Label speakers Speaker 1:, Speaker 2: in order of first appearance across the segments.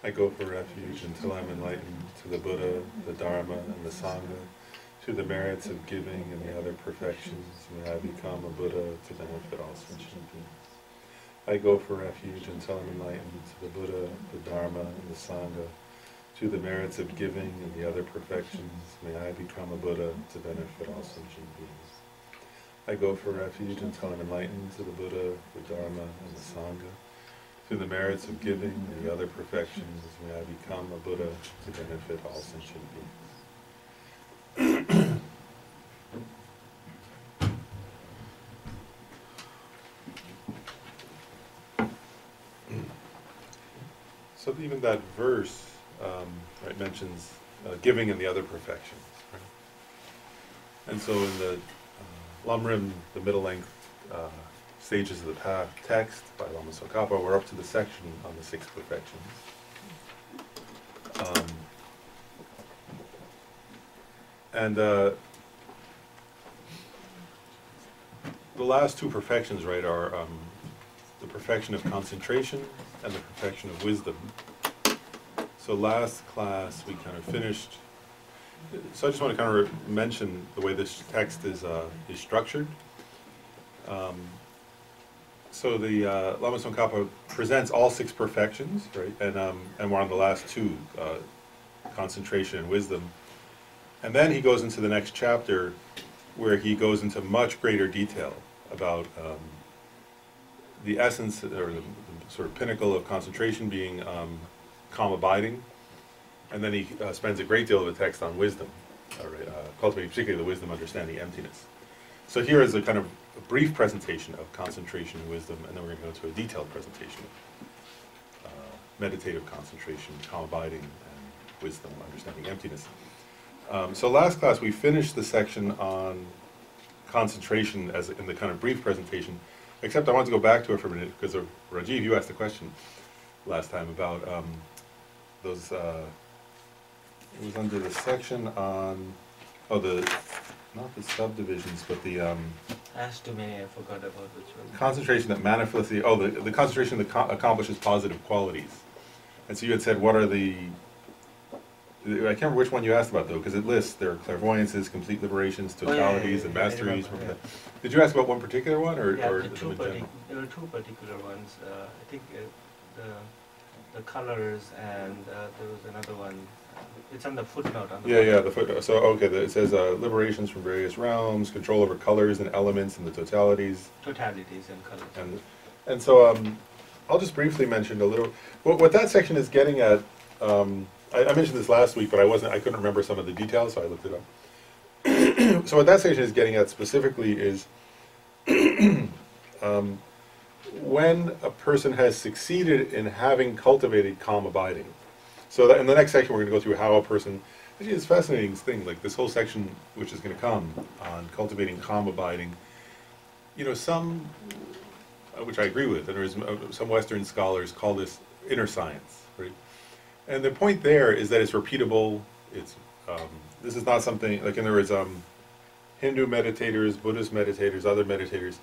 Speaker 1: I go for refuge until I'm enlightened to the Buddha, the Dharma, and the Sangha, to the merits of giving and the other perfections. May I become a Buddha to benefit all sentient beings. I go for refuge until I'm enlightened to the Buddha, the Dharma, and the Sangha, to the merits of giving and the other perfections. May I become a Buddha to benefit all sentient beings. I go for refuge until I'm enlightened to the Buddha, the Dharma, and the Sangha. Through the merits of giving and the other perfections, may I become a Buddha to benefit all sentient beings. So even that verse right, mentions giving and the other perfections. Right? And so in the Lamrim, the middle-length Stages of the Path text by Lama Tsongkhapa, we're up to the section on the 6 perfections. The last 2 perfections, right, are the perfection of concentration and the perfection of wisdom. So last class we kind of finished. So I just want to kind of mention the way this text is structured. So the Lama Tsongkhapa presents all 6 perfections, right? And we're on the last 2, concentration and wisdom. And then he goes into the next chapter where he goes into much greater detail about the essence, or the sort of pinnacle of concentration being calm abiding. And then he spends a great deal of the text on wisdom, cultivating particularly the wisdom understanding emptiness. So here is a kind of a brief presentation of concentration and wisdom, and then we're going to go to a detailed presentation of meditative concentration, calm abiding, and wisdom, understanding emptiness. So last class we finished the section on concentration as in the kind of brief presentation, except I want to go back to it for a minute, because Rajiv, you asked a question last time about those, it was under the section on, not the subdivisions, but the
Speaker 2: As too many, I forgot about which one.
Speaker 1: concentration that manifestly, the concentration that accomplishes positive qualities. And so you had said, what are the, I can't remember which one you asked about though, because it lists there are clairvoyances, complete liberations, totalities, and masteries. Did you ask about one particular one, or
Speaker 2: Yeah,
Speaker 1: or
Speaker 2: there
Speaker 1: them in general?
Speaker 2: were 2 particular ones. I think the colors, and there was another one. It's on the footnote. On the
Speaker 1: Yeah, the footnote. So okay, it says liberations from various realms, control over colors and elements and the totalities.
Speaker 2: Totalities and colors.
Speaker 1: And so I'll just briefly mention a little. What that section is getting at. I mentioned this last week, but I couldn't remember some of the details, so I looked it up. So what that section is getting at specifically is when a person has succeeded in having cultivated calm abiding. So that in the next section we're going to go through how a person, actually it's a fascinating thing, like this whole section which is going to come on cultivating calm abiding, you know, some, which I agree with, and there's some Western scholars call this inner science, right? And the point there is that it's repeatable. It's this is not something like, and there is Hindu meditators, Buddhist meditators, other meditators.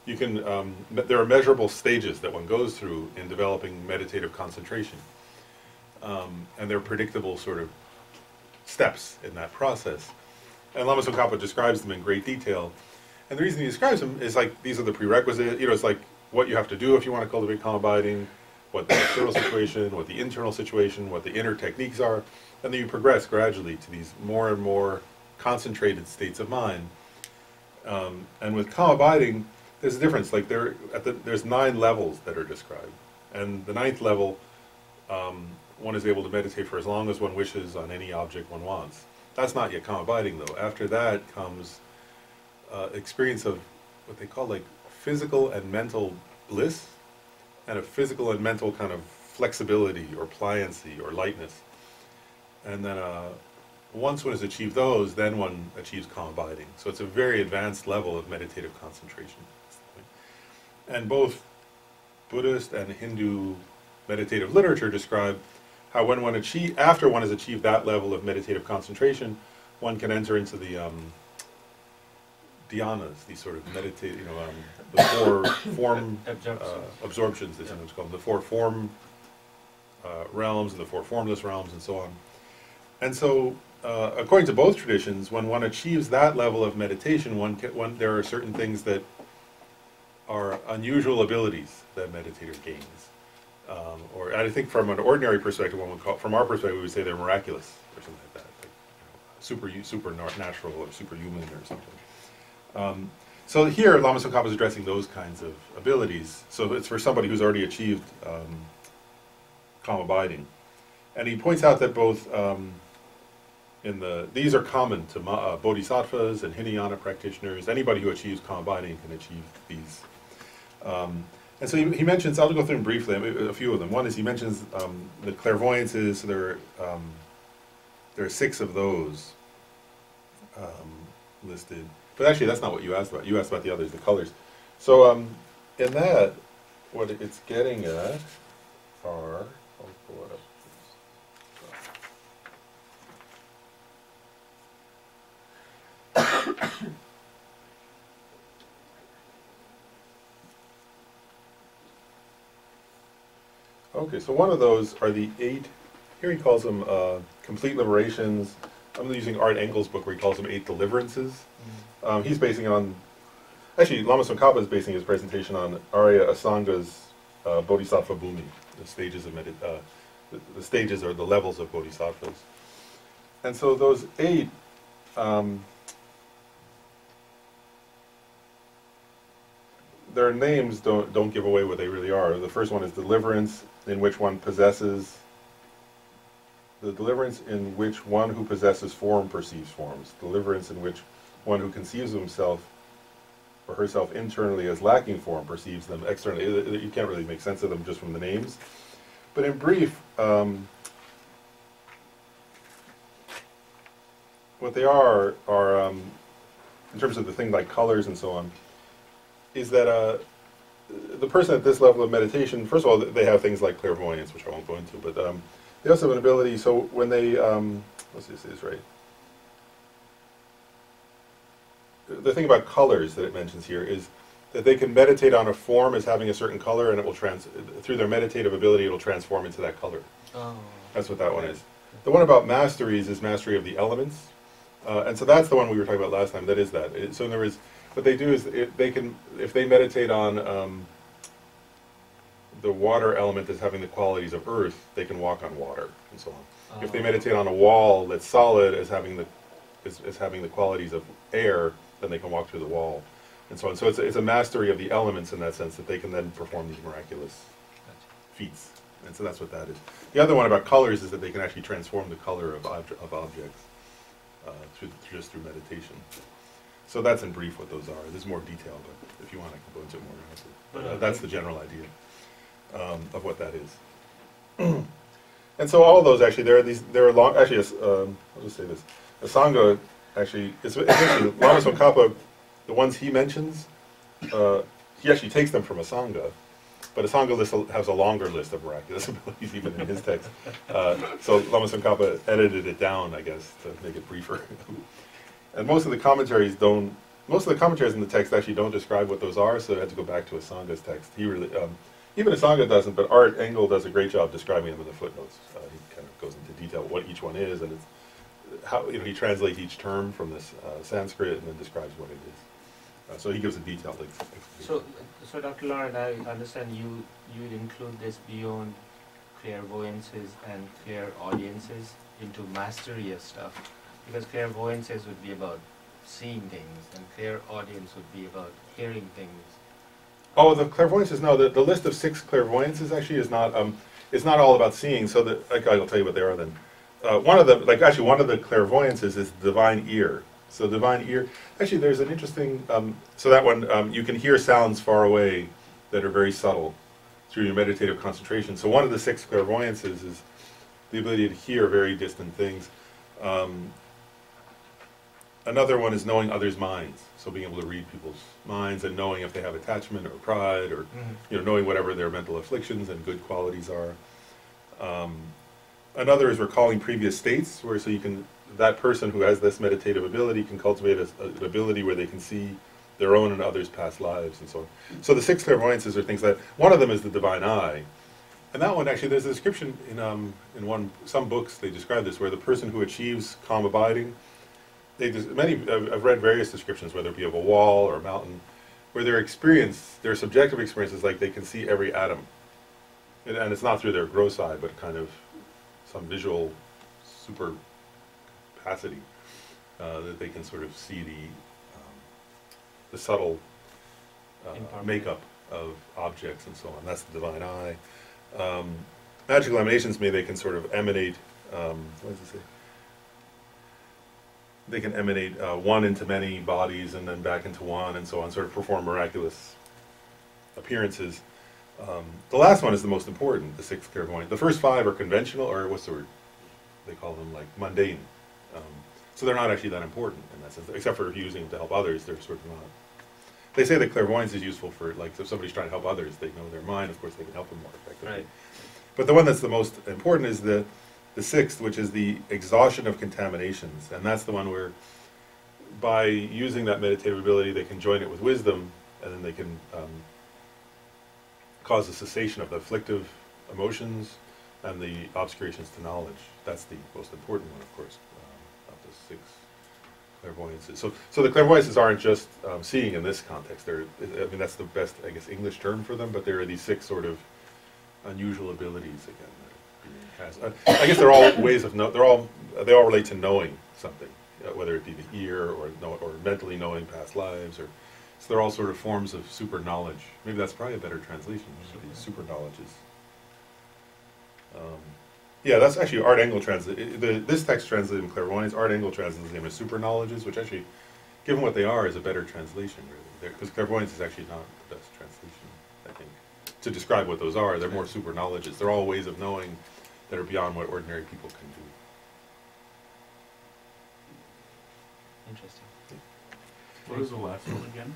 Speaker 1: You can there are measurable stages that one goes through in developing meditative concentration, and they're predictable sort of steps in that process. And Lama Tsongkhapa describes them in great detail. And the reason he describes them is like these are the prerequisites. You know, it's like what you have to do if you want to cultivate calm abiding, what the external situation, what the internal situation, what the inner techniques are, and then you progress gradually to these more and more concentrated states of mind. And with calm abiding, there's a difference. Like there's 9 levels that are described, and the 9th level, one is able to meditate for as long as one wishes on any object one wants. That's not yet calm abiding though. After that comes experience of what they call like physical and mental bliss, and a physical and mental kind of flexibility or pliancy or lightness. And then once one has achieved those, then one achieves calm abiding. So it's a very advanced level of meditative concentration. And both Buddhist and Hindu meditative literature describe how when one after one has achieved that level of meditative concentration, one can enter into the dhyānas, these sort of the 4 form absorptions, they sometimes call them, the 4 form realms and the four formless realms and so on. And so, according to both traditions, when one achieves that level of meditation, there are certain things that are unusual abilities that a meditator gains. Or I think from an ordinary perspective, from our perspective, we would say they're miraculous or something like that, like, supernatural or superhuman or something. So here, Lama Tsongkhapa is addressing those kinds of abilities. So it's for somebody who's already achieved calm abiding, and he points out that both these are common to bodhisattvas and Hinayana practitioners. Anybody who achieves calm abiding can achieve these. And so he mentions, I'll go through them briefly, a few of them. One is he mentions the clairvoyances. So there are 6 of those listed. But actually, that's not what you asked about. You asked about the others, the colors. So in that, what it's getting at are, I'll pull it up. Okay, so one of those are the 8, here he calls them complete liberations. I'm using Art Engel's book where he calls them 8 deliverances. He's basing it on, actually Lama Tsongkhapa is basing his presentation on Arya Asanga's Bodhisattva Bhumi, the stages of the stages or the levels of bodhisattvas. And so those 8, their names don't give away what they really are. The first one is deliverance, in which one possesses, the deliverance in which one who possesses form perceives forms. Deliverance in which one who conceives of himself or herself internally as lacking form perceives them externally. You can't really make sense of them just from the names. But in brief, what they are in terms of the thing like colors and so on, is that the person at this level of meditation, first of all, they have things like clairvoyance, which I won't go into, but they also have an ability, so when they, let's see if this is right. The thing about colors that it mentions here is that they can meditate on a form as having a certain color, and it will through their meditative ability, it will transform into that color. Oh. That's what that one is. The one about masteries is mastery of the elements, and so that's the one we were talking about last time. That is that. So in other words, what they do is if they meditate on the water element as having the qualities of earth, they can walk on water and so on. If they meditate on a wall that's solid as having the qualities of air, then they can walk through the wall, and so on. So it's a mastery of the elements in that sense that they can then perform these miraculous feats, and so that's what that is. The other one about colors is that they can actually transform the color of objects just through meditation. So that's in brief what those are. There's more detail, but if you want, I can go into it more. But that's the general idea of what that is. And so all of those actually, there are long. Actually, I'll just say this: Asanga actually, it's actually Lama Tsongkhapa. The ones he mentions, he actually takes them from Asanga, but Asanga has a longer list of miraculous abilities even in his text. So Lama Tsongkhapa edited it down, I guess, to make it briefer. And most of the commentaries in the text actually don't describe what those are, so I had to go back to Asanga's text. He really, even Asanga doesn't, but Art Engel does a great job describing them in the footnotes. He kind of goes into detail what each one is, and it's how he translates each term from this Sanskrit and then describes what it is. So he gives a detailed explanation.
Speaker 2: So Dr. Lauren, I understand you'd include this beyond clairvoyances and clairaudiences into mastery of stuff. Because clairvoyances would be about seeing things, and clairaudience would be about hearing things.
Speaker 1: Oh, the clairvoyances, no, the list of 6 clairvoyances actually is not, it's not all about seeing, so I'll tell you what they are then. One of the clairvoyances is divine ear. So divine ear, actually there's an interesting, so that one, you can hear sounds far away that are very subtle through your meditative concentration. So one of the 6 clairvoyances is the ability to hear very distant things. Another one is knowing others' minds, so being able to read people's minds and knowing if they have attachment or pride, or knowing whatever their mental afflictions and good qualities are. Another is recalling previous states, where that person who has this meditative ability can cultivate an ability where they can see their own and others' past lives and so on. So the 6 clairvoyances are things that, one of them is the divine eye, And that one, actually, there's a description in some books, they describe this, where the person who achieves calm abiding, I've read various descriptions, whether it be of a wall or a mountain, where their subjective experience is like they can see every atom. And it's not through their gross eye, but kind of some visual super capacity that they can sort of see the subtle makeup of objects and so on. That's the divine eye. Magical emanations they can sort of emanate, what does it say? They can emanate one into many bodies and then back into one and so on, sort of perform miraculous appearances. The last one is the most important, the sixth clairvoyant. The first five are conventional, or what's the word? They call them like mundane. So they're not actually that important in that sense, except for if you're using them to help others, they're sort of not. They say that clairvoyance is useful for, like, if somebody's trying to help others, they know their mind, of course they can help them more effectively.
Speaker 2: Right.
Speaker 1: But the one that's the most important is the sixth, which is the exhaustion of contaminations. And that's the one where, by using that meditative ability, they can join it with wisdom, and then they can cause a cessation of the afflictive emotions and the obscurations to knowledge. That's the most important one, of course, of the six clairvoyances. So the clairvoyances aren't just seeing in this context. That's the best, I guess, English term for them, but there are these six sort of unusual abilities, again, that being has. I guess they're all ways of, they all relate to knowing something, whether it be the ear or mentally knowing past lives, or so they're all sort of forms of super knowledge. Maybe that's probably a better translation. These super knowledges. Yeah, that's actually Art Engel translated. This text translated in clairvoyance. Art Engel translates them as super knowledges, which actually, given what they are, is a better translation, really. Because clairvoyance is actually not the best translation, I think, to describe what those are. They're more super knowledges. They're all ways of knowing that are beyond what ordinary people can do.
Speaker 2: Interesting.
Speaker 3: What is the last one again?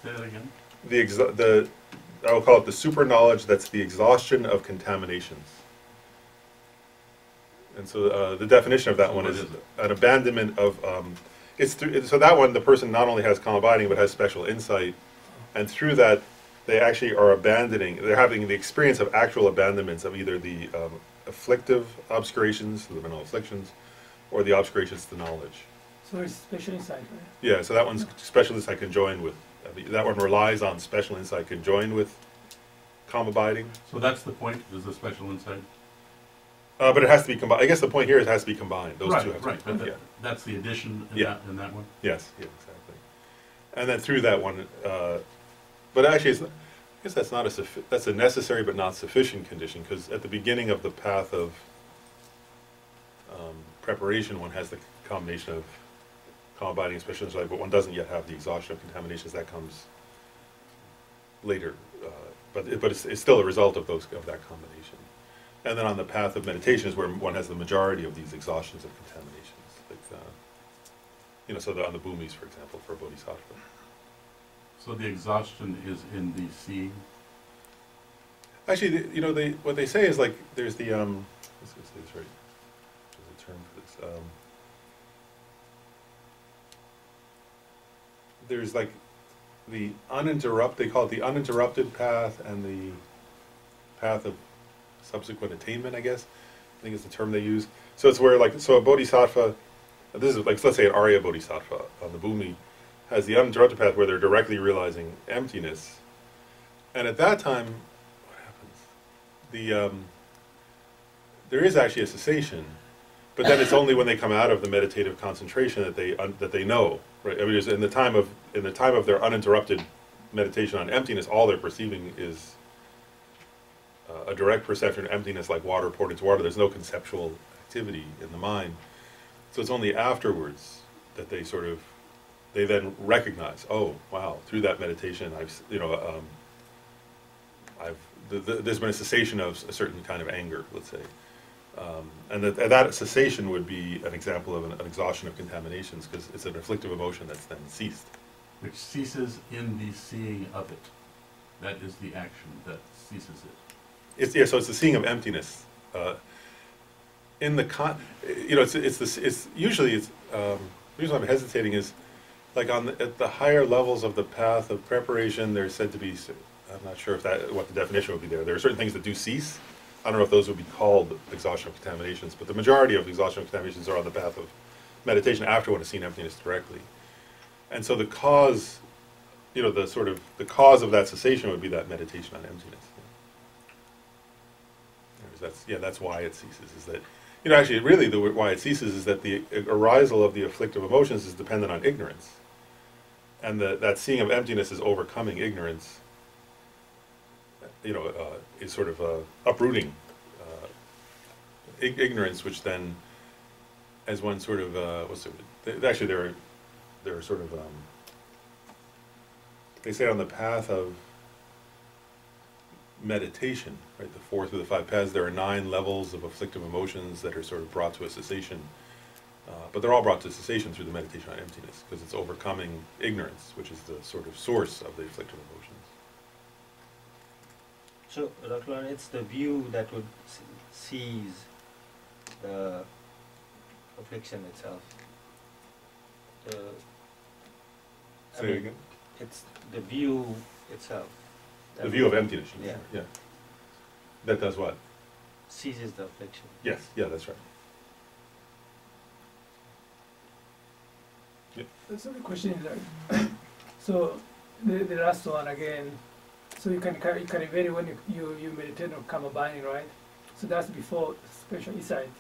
Speaker 3: Say that again.
Speaker 1: I will call it the super knowledge that's the exhaustion of contaminations. And so the definition of that one is an abandonment of, so that one, the person not only has calm abiding, but has special insight. And through that, they actually are they're having the experience of actual abandonments of either the afflictive obscurations, the mental afflictions, or the obscurations to knowledge.
Speaker 4: So it's special insight, right?
Speaker 1: Yeah, so that one's special insight conjoined with, that one relies on special insight conjoined with calm abiding.
Speaker 3: So that's the point, is the special insight?
Speaker 1: But it has to be combined. I guess the point here is it has to be combined. Those two have to be combined.
Speaker 3: But that's the addition in, in that one?
Speaker 1: Yes, yeah, exactly. And then through that one, but actually, I guess that's not that's a necessary but not sufficient condition, because at the beginning of the path of preparation, one has the combination of calm abiding and special insight, but one doesn't yet have the exhaustion of contaminations. That comes later, but it's still a result of that combination. And then on the path of meditation is where one has the majority of these exhaustions of contaminations. Like, so on the bhumis, for example, for a bodhisattva.
Speaker 3: So the exhaustion is in the seeing?
Speaker 1: Actually, what they say is like there's the let's say this right. There's a term for this. There's like the uninterrupted. They call it the uninterrupted path and the path of subsequent attainment, I guess. I think it's the term they use. So it's where a bodhisattva, this is like, let's say an Arya bodhisattva on the bhumi, has the uninterrupted path where they're directly realizing emptiness. And at that time, what happens? There is actually a cessation, but then it's only when they come out of the meditative concentration that they know, right? I mean, in the time of their uninterrupted meditation on emptiness, all they're perceiving is a direct perception of emptiness, like water poured into water. There's no conceptual activity in the mind. So it's only afterwards that they then recognize, oh wow, through that meditation, there's been a cessation of a certain kind of anger, let's say, and that cessation would be an example of an exhaustion of contaminations, because it's an afflictive emotion that's then ceased.
Speaker 3: Which ceases in the seeing of it. That is the action that ceases it.
Speaker 1: So it's the seeing of emptiness. It's usually the reason I'm hesitating is like at the higher levels of the path of preparation, there's said to be, I'm not sure what the definition would be there. There are certain things that do cease, I don't know if those would be called exhaustion of contaminations, but the majority of exhaustion of contaminations are on the path of meditation after one has seen emptiness directly. And so the cause, you know, the cause of that cessation would be that meditation on emptiness. That's why it ceases, is that, you know, actually really why it ceases is that the arisal of the afflictive emotions is dependent on ignorance. And that seeing of emptiness is overcoming ignorance, you know, is sort of uprooting ignorance, which then, as one sort of, actually they're sort of, they say on the path of meditation, right, the 4 through the 5 paths, there are 9 levels of afflictive emotions that are sort of brought to a cessation. But they're all brought to cessation through the meditation on emptiness, because it's overcoming ignorance, which is the sort of source of the afflictive emotions.
Speaker 2: So, Dr. Lawrence, it's the view that would seize the affliction itself.
Speaker 1: Say it again?
Speaker 2: It's the view itself.
Speaker 1: The view of emptiness.
Speaker 2: Yeah.
Speaker 1: Yeah. That does what?
Speaker 2: Seizes the affliction.
Speaker 1: Yes. Yeah, that's right.
Speaker 4: So the question is like, so the last one again, so you can vary when you meditate on karma binding, right? So that's before special insight.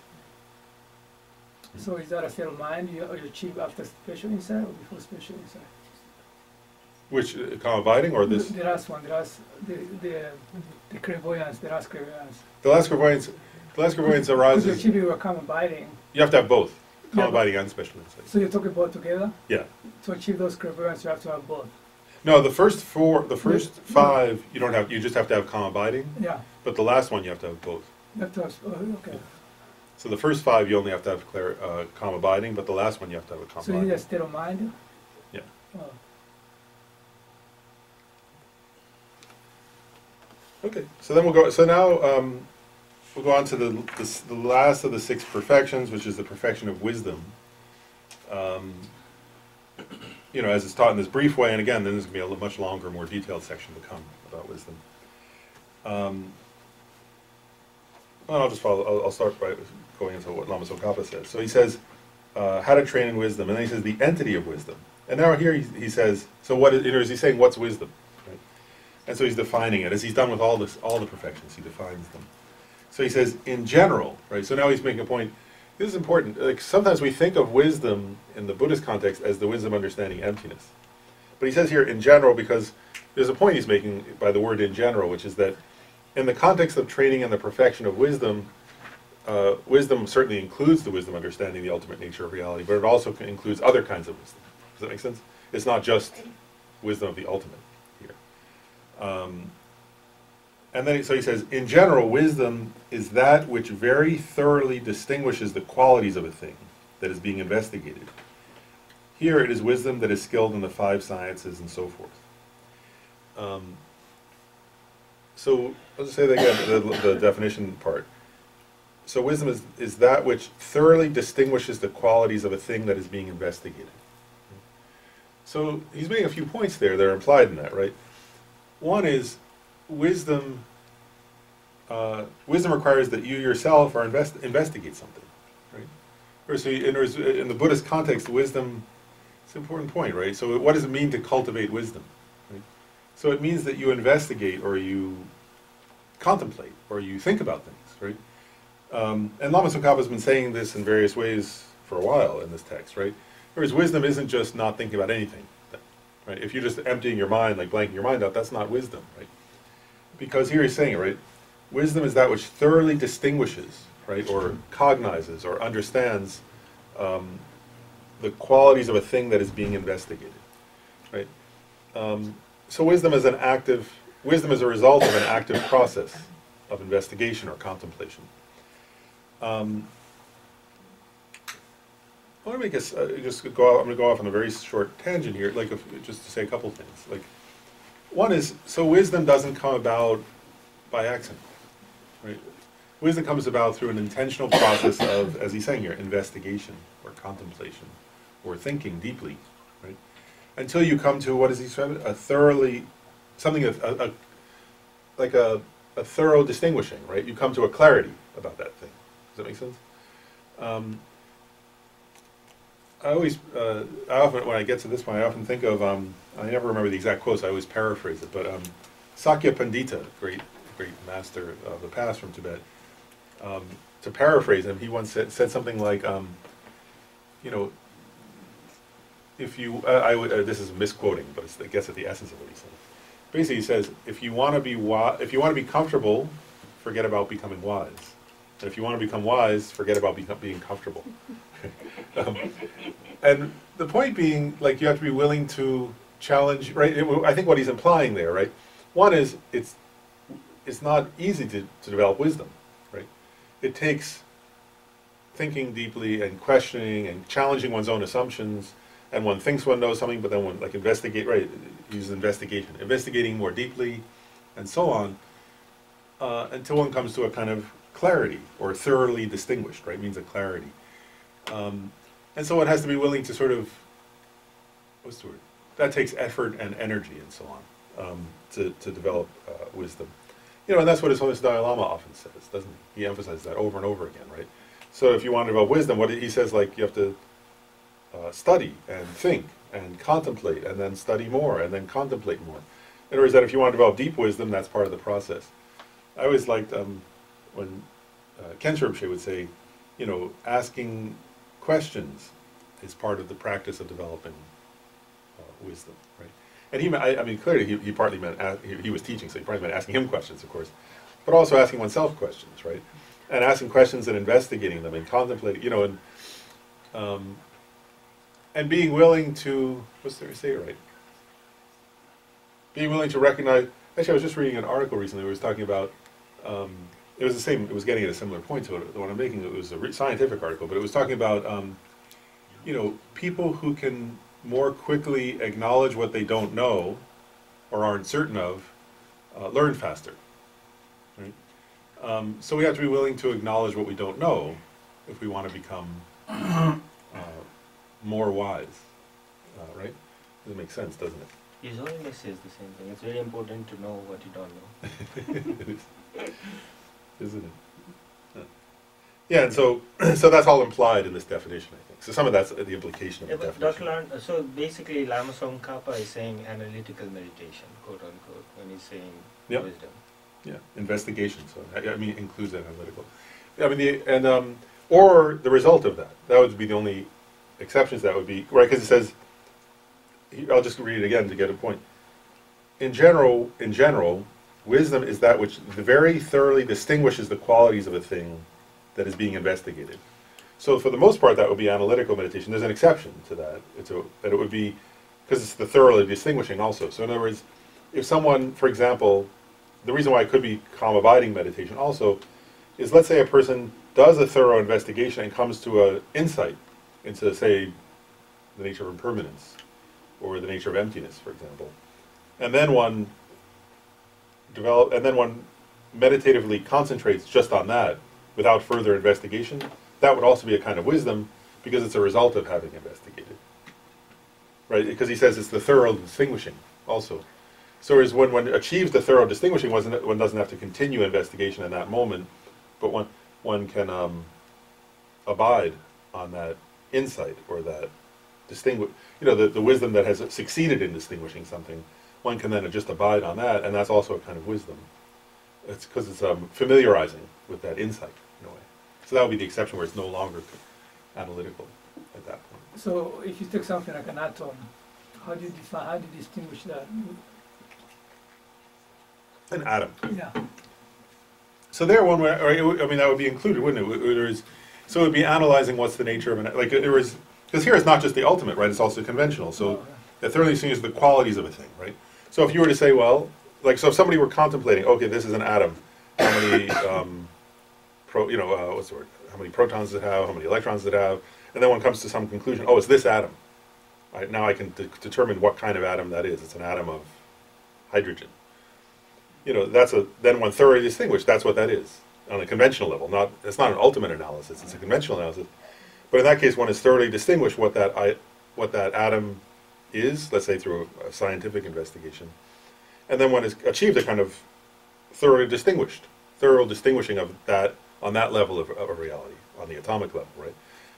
Speaker 4: So is that a state of mind you achieve after special insight or before special insight?
Speaker 1: Which, karma abiding or this?
Speaker 4: The last one, the clairvoyance, the last clairvoyance.
Speaker 1: The last clairvoyance
Speaker 4: Because you
Speaker 1: arises,
Speaker 4: achieve your karma binding.
Speaker 1: you have to have both, karma
Speaker 4: Yeah,
Speaker 1: abiding and special insight.
Speaker 4: So you're talking about together?
Speaker 1: Yeah.
Speaker 4: To achieve those clairvoyance, you have to have both.
Speaker 1: No, the first 5, you don't have, you just have to have karma abiding,
Speaker 4: Yeah,
Speaker 1: but the last one you have to have both.
Speaker 4: you have to have, oh, okay.
Speaker 1: So the first 5 you only have to have karma abiding, but the last one you have to have a karma
Speaker 4: So you need a
Speaker 1: abiding.
Speaker 4: state of mind?
Speaker 1: Yeah.
Speaker 4: Oh.
Speaker 1: Okay, so then we'll go. So now we'll go on to the last of the 6 perfections, which is the perfection of wisdom. You know, as it's taught in this brief way, and again, then there's going to be a much longer, more detailed section to come about wisdom. Well, I'll just follow. I'll start by going into what Lama Tsongkhapa says. So he says, how to train in wisdom, and then he says the entity of wisdom. And now here he says, so what is? You know, is he saying what's wisdom? Right? And so he's defining it, as he's done with all the perfections. He defines them. So he says, in general, right? So now he's making a point. This is important. Like sometimes we think of wisdom in the Buddhist context as the wisdom understanding emptiness, but he says here in general because there's a point he's making by the word in general, which is that in the context of training in the perfection of wisdom, wisdom certainly includes the wisdom understanding the ultimate nature of reality, but it also includes other kinds of wisdom. Does that make sense? It's not just wisdom of the ultimate here. And then so he says, in general, wisdom is that which very thoroughly distinguishes the qualities of a thing that is being investigated. Here it is wisdom that is skilled in the 5 sciences and so forth. So let's say that again, the definition part. So wisdom is that which thoroughly distinguishes the qualities of a thing that is being investigated. So he's making a few points there that are implied in that, right? One is wisdom. Wisdom requires that you yourself are investigate something, right? Or so in the Buddhist context, wisdom is an important point, right? So what does it mean to cultivate wisdom? Right? So it means that you investigate, or you contemplate, or you think about things, right? And Lama Tsongkhapa has been saying this in various ways for a while in this text, right? Whereas wisdom isn't just not thinking about anything, right? If you're just emptying your mind, like blanking your mind out, that's not wisdom, right? Because here he's saying it, right? Wisdom is that which thoroughly distinguishes, right, or cognizes or understands the qualities of a thing that is being investigated, right? So wisdom is wisdom is a result of an active process of investigation or contemplation. I want to make I'm going to go off on a very short tangent here, just to say a couple things. Like, one is, so wisdom doesn't come about by accident, right? Wisdom comes about through an intentional process of, as he's saying here, investigation or contemplation or thinking deeply, right? Until you come to, what does he say? A thoroughly, something like a a thorough distinguishing, right? You come to a clarity about that thing. Does that make sense? I often, when I get to this point, I often think of, I never remember the exact quotes, I always paraphrase it, but Sakya Pandita, great master of the past from Tibet, to paraphrase him, he once said something like, you know, if you, this is misquoting, but it gets at the essence of what he said. Basically, he says, if you want to be comfortable, forget about becoming wise. And if you want to become wise, forget about being comfortable. And the point being, like, you have to be willing to challenge, right? I think what he's implying there, right? One is, it's not easy to develop wisdom, right? It takes thinking deeply and questioning and challenging one's own assumptions, and one thinks one knows something, but then one, like, uses investigation, investigating more deeply, and so on, until one comes to a kind of clarity, or thoroughly distinguished, right? Means a clarity. And so one has to be willing to sort of, what's the word? That takes effort and energy and so on, to develop wisdom. You know, and that's what His Holiness Dalai Lama often says, doesn't he? He emphasizes that over and over again, right? So if you want to develop wisdom, what he says, like, you have to study and think and contemplate, and then study more, and then contemplate more. In other words, that if you want to develop deep wisdom, that's part of the process. I always liked when Khenpo Rinpoche would say, you know, asking questions is part of the practice of developing wisdom, right? And I mean, clearly he partly meant, he was teaching, so he probably meant asking him questions, of course, but also asking oneself questions, right? And asking questions and investigating them and contemplating, you know, and being willing to, what's there to say, right? Being willing to recognize, actually I was just reading an article recently where it was talking about, it was the same, it was getting at a similar point to the one I'm making. It was a scientific article, but it was talking about, you know, people who can more quickly acknowledge what they don't know or aren't certain of, learn faster, right? So we have to be willing to acknowledge what we don't know if we want to become more wise, right? Does it make sense, doesn't it?
Speaker 2: His Holiness says the same thing. It's very important to know what you don't know.
Speaker 1: It is. Isn't it? Yeah, and so that's all implied in this definition, I think. So some of that's the implication of the
Speaker 2: But
Speaker 1: definition.
Speaker 2: Dr. Lan, so basically Lama Tsongkhapa is saying analytical meditation, quote unquote, when he's saying
Speaker 1: Yep.
Speaker 2: wisdom.
Speaker 1: Yeah, investigation. So I mean, includes analytical. I mean, or the result of that. That would be the only exceptions. That would be right, because it says. I'll just read it again to get a point. In general, wisdom is that which very thoroughly distinguishes the qualities of a thing that is being investigated. So for the most part, that would be analytical meditation. There's an exception to that. That it would be, because it's the thoroughly distinguishing also. So in other words, if someone, for example, the reason why it could be calm abiding meditation also is, let's say a person does a thorough investigation and comes to an insight into, say, the nature of impermanence, or the nature of emptiness, for example. And then one meditatively concentrates just on that without further investigation. That would also be a kind of wisdom, because it's a result of having investigated. Right? Because he says it's the thorough distinguishing also. So as when one achieves the thorough distinguishing, one doesn't have to continue investigation in that moment, but one can abide on that insight, or that the wisdom that has succeeded in distinguishing something. One can then just abide on that, and that's also a kind of wisdom. It's because it's familiarizing with that insight in a way. So that would be the exception, where it's no longer analytical at that point.
Speaker 4: So if you take something like an atom, how do you distinguish that?
Speaker 1: An atom.
Speaker 4: Yeah.
Speaker 1: So there, one way, I mean, that would be included, wouldn't it? So it would be analyzing what's the nature of an, like, because here it's not just the ultimate, right? It's also conventional. So it thoroughly distinguishes the qualities of a thing, right? So if you were to say, well, like, so if somebody were contemplating, okay, this is an atom, how many, what's the word? How many protons does it have? How many electrons does it have? And then one comes to some conclusion, oh, it's this atom. Right? Now I can determine what kind of atom that is. It's an atom of hydrogen. Then one thoroughly distinguished, that's what that is on a conventional level. It's not an ultimate analysis, it's a conventional analysis. But in that case, one is thoroughly distinguished what that atom is, let's say through a scientific investigation. And then one has achieved a kind of thorough distinguishing of that on that level of reality, on the atomic level, right?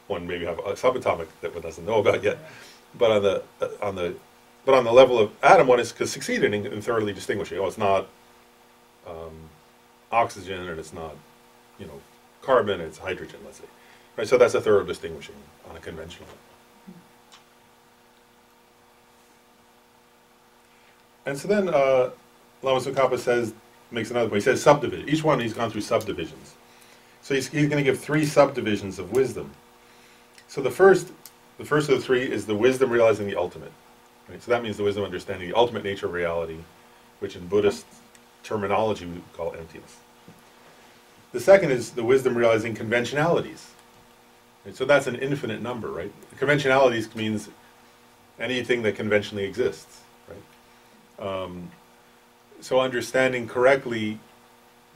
Speaker 1: One maybe have a subatomic that one doesn't know about yet, but on the level of atom, one is succeeded in thoroughly distinguishing. Oh, it's not oxygen, and it's not, you know, carbon, it's hydrogen, let's say. Right, so that's a thorough distinguishing on a conventional level. And so then Lama Tsongkhapa makes another point. He says subdivision. Each one he's gone through subdivisions. So he's going to give 3 subdivisions of wisdom. So the first of the 3 is the wisdom realizing the ultimate. Right? So that means the wisdom understanding the ultimate nature of reality, which in Buddhist terminology we would call emptiness. The second is the wisdom realizing conventionalities. Right? So that's an infinite number, right? Conventionalities means anything that conventionally exists, right? So understanding correctly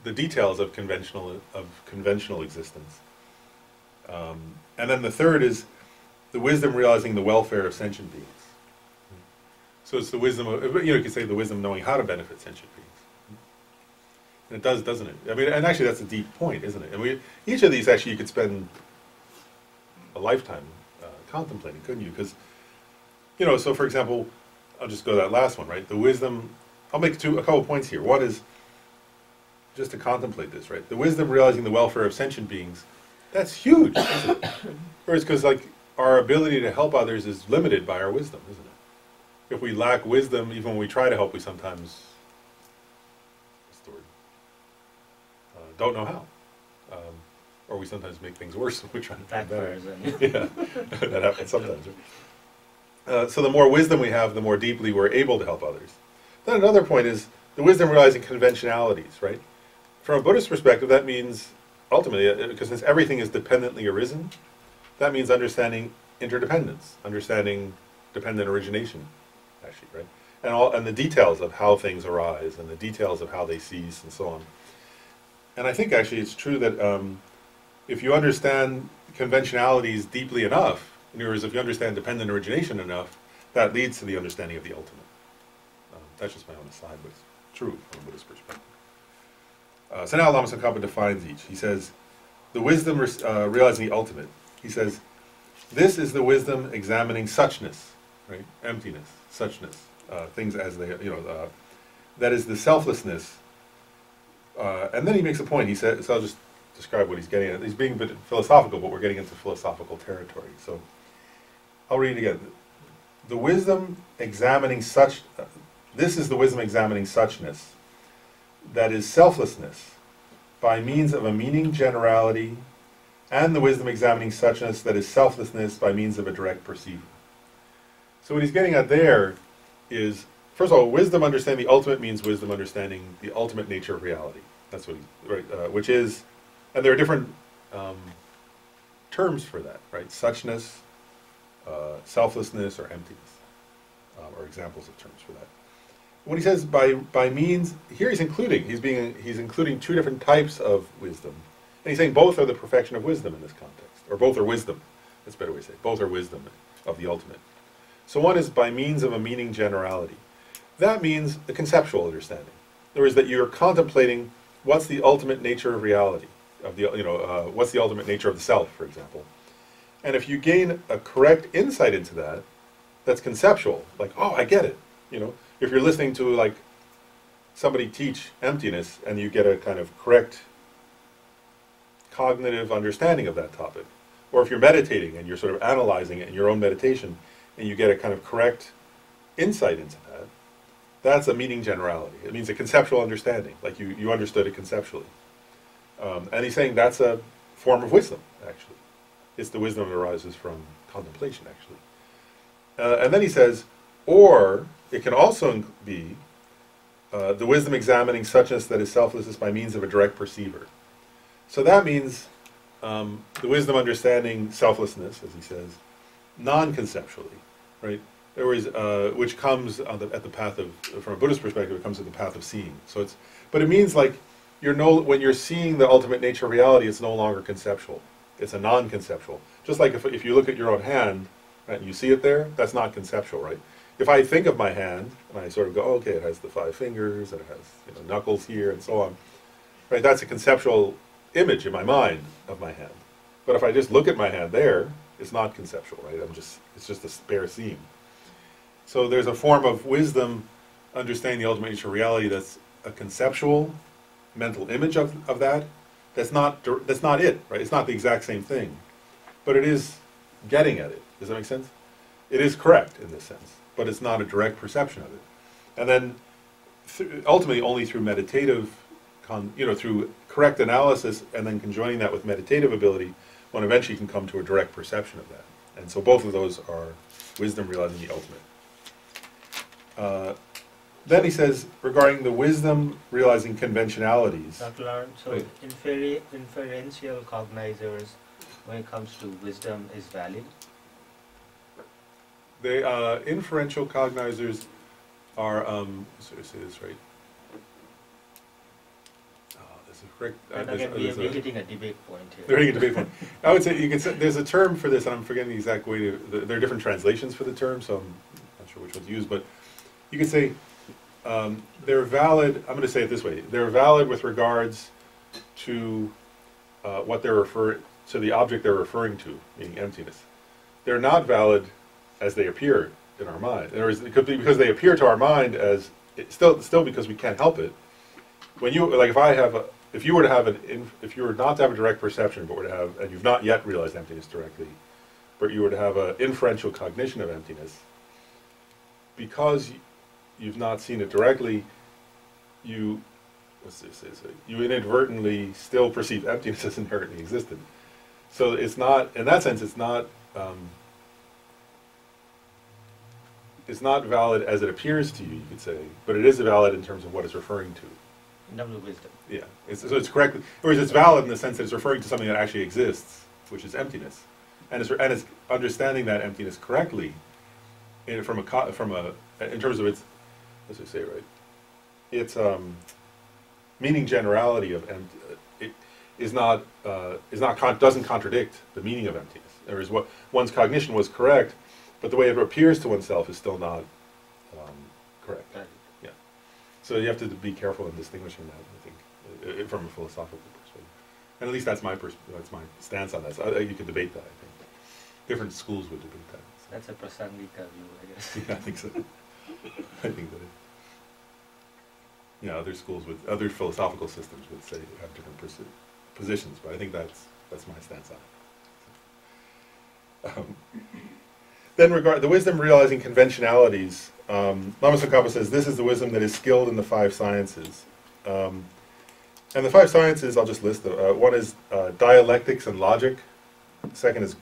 Speaker 1: the details of conventional existence. And then the third is the wisdom realizing the welfare of sentient beings. So it's the wisdom of, you could say the wisdom of knowing how to benefit sentient beings. And it does, doesn't it? I mean, and actually that's a deep point, isn't it? And each of these actually you could spend a lifetime contemplating, couldn't you? Because, so for example, I'll just go to that last one, right? The wisdom, I'll make a couple points here. One is just to contemplate this, right? The wisdom realizing the welfare of sentient beings, that's huge, isn't it? Whereas, because like our ability to help others is limited by our wisdom, isn't it? If we lack wisdom, even when we try to help, we sometimes don't know how. Or we sometimes make things worse when we try to do better. Yeah, that happens sometimes. Right? So the more wisdom we have, the more deeply we're able to help others. Then another point is the wisdom realizing conventionalities, right? From a Buddhist perspective, that means, ultimately, because since everything is dependently arisen, that means understanding interdependence, understanding dependent origination, actually, right? And the details of how things arise, and the details of how they cease, and so on. And I think actually it's true that if you understand conventionalities deeply enough, in other words, if you understand dependent origination enough, that leads to the understanding of the ultimate. That's just my own aside, but it's true from a Buddhist perspective. So now Lama Tsongkhapa defines each. He says, the wisdom realizing the ultimate. He says, this is the wisdom examining suchness, right? Emptiness, suchness, things as they, that is the selflessness. And then he makes a point. He said, so I'll just describe what he's getting at. He's being a bit philosophical, but we're getting into philosophical territory. So I'll read it again. The wisdom examining this is the wisdom examining suchness, that is selflessness, by means of a meaning generality, and the wisdom examining suchness, that is selflessness, by means of a direct perceiver. So what he's getting at there is, first of all, wisdom understanding the ultimate means wisdom understanding the ultimate nature of reality. That's what which is, and there are different terms for that, right? Suchness, selflessness, or emptiness, or examples of terms for that. When he says by means, here he's including 2 different types of wisdom, and he's saying both are the perfection of wisdom in this context, or both are wisdom. That's a better way to say it. Both are wisdom of the ultimate. So one is by means of a meaning generality. That means a conceptual understanding. In other words, that you're contemplating what's the ultimate nature of reality, of the what's the ultimate nature of the self, for example. And if you gain a correct insight into that, that's conceptual. Like, oh, I get it. If you're listening to like somebody teach emptiness, and you get a kind of correct cognitive understanding of that topic, or if you're meditating and you're sort of analyzing it in your own meditation, and you get a kind of correct insight into that, that's a meaning generality. It means a conceptual understanding, like you understood it conceptually. And he's saying that's a form of wisdom, actually. It's the wisdom that arises from contemplation, actually. And then he says, or it can also be the wisdom examining suchness that is selflessness by means of a direct perceiver. So that means the wisdom understanding selflessness, as he says, non-conceptually, right? In other words, which comes at the path of, from a Buddhist perspective, it comes at the path of seeing. So but it means like when you're seeing the ultimate nature of reality, it's no longer conceptual. It's a non-conceptual. Just like if you look at your own hand, right, and you see it there, that's not conceptual, right? if I think of my hand, and I sort of go, okay, it has the 5 fingers, and it has, you know, knuckles here, and so on, right, that's a conceptual image in my mind of my hand. But if I just look at my hand there, it's not conceptual, right? It's just a bare seam. So there's a form of wisdom, understanding the ultimate nature of reality, that's a conceptual, mental image of that. That's not it, right? It's not the exact same thing, but it is getting at it. Does that make sense? It is correct in this sense, but it's not a direct perception of it. And then, ultimately, only through meditative, through correct analysis, and then conjoining that with meditative ability, one eventually can come to a direct perception of that. And so both of those are wisdom realizing the ultimate. Then he says, regarding the wisdom realizing conventionalities.
Speaker 2: Dr. Lawrence, so
Speaker 1: Right.
Speaker 2: inferential cognizers, when it comes to wisdom, is valid?
Speaker 1: They inferential cognizers are so to say this right. There's a correct.
Speaker 2: And again, we're hitting a debate point here.
Speaker 1: They're hitting a debate point. I would say you can say there's a term for this, and I'm forgetting the exact way to. There are different translations for the term, so I'm not sure which one to use. But you could say they're valid. I'm going to say it this way: they're valid with regards to what they're to the object they're referring to, meaning emptiness. They're not valid as they appear in our mind. In other words, it could be because they appear to our mind as still because we can't help it. When you like, if you were not to have a direct perception, but were to have, and you've not yet realized emptiness directly, but you were to have an inferential cognition of emptiness, because you've not seen it directly, you inadvertently still perceive emptiness as inherently existent. So it's not, in that sense, it's not valid as it appears to you, you could say, but it is valid in terms of what it's referring to.
Speaker 2: In terms of wisdom.
Speaker 1: Yeah, so it's correct, or it's valid in the sense that it's referring to something that actually exists, which is emptiness, and it's understanding that emptiness correctly, in terms of its, let's just say it right, its meaning generality of it doesn't contradict the meaning of emptiness. There is what one's cognition was correct, but the way it appears to oneself is still not correct.
Speaker 2: Right.
Speaker 1: Yeah. So you have to be careful in distinguishing that, I think, from a philosophical perspective. And at least that's my stance on that. So you could debate that, I think. Different schools would debate that. So.
Speaker 2: That's a Prasangika view, I guess.
Speaker 1: Yeah, I think so. I think that other schools other philosophical systems would say have different positions, but I think that's my stance on it. Then the wisdom realizing conventionalities, Lama Tsongkhapa says this is the wisdom that is skilled in the 5 sciences. And the 5 sciences, I'll just list them. One is dialectics and logic. Second is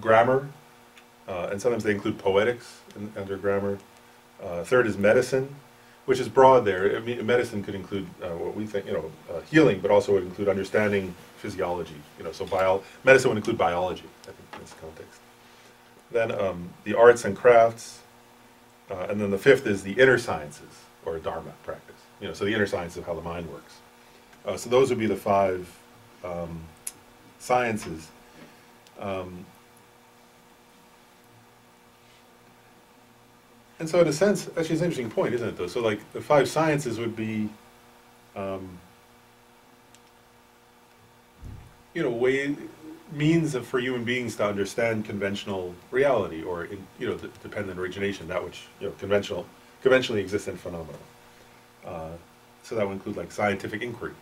Speaker 1: grammar, and sometimes they include poetics under grammar. Third is medicine, which is broad there. I mean, medicine could include what we think, healing, but also would include understanding physiology. So medicine would include biology, I think, in this context. Then the arts and crafts, and then the 5th is the inner sciences, or dharma practice. So the inner science of how the mind works. So those would be the 5 sciences. And so in a sense, actually it's an interesting point, isn't it, though? So like the 5 sciences would be, means for human beings to understand conventional reality, or dependent origination, that which conventionally existent phenomena. So that would include like scientific inquiry.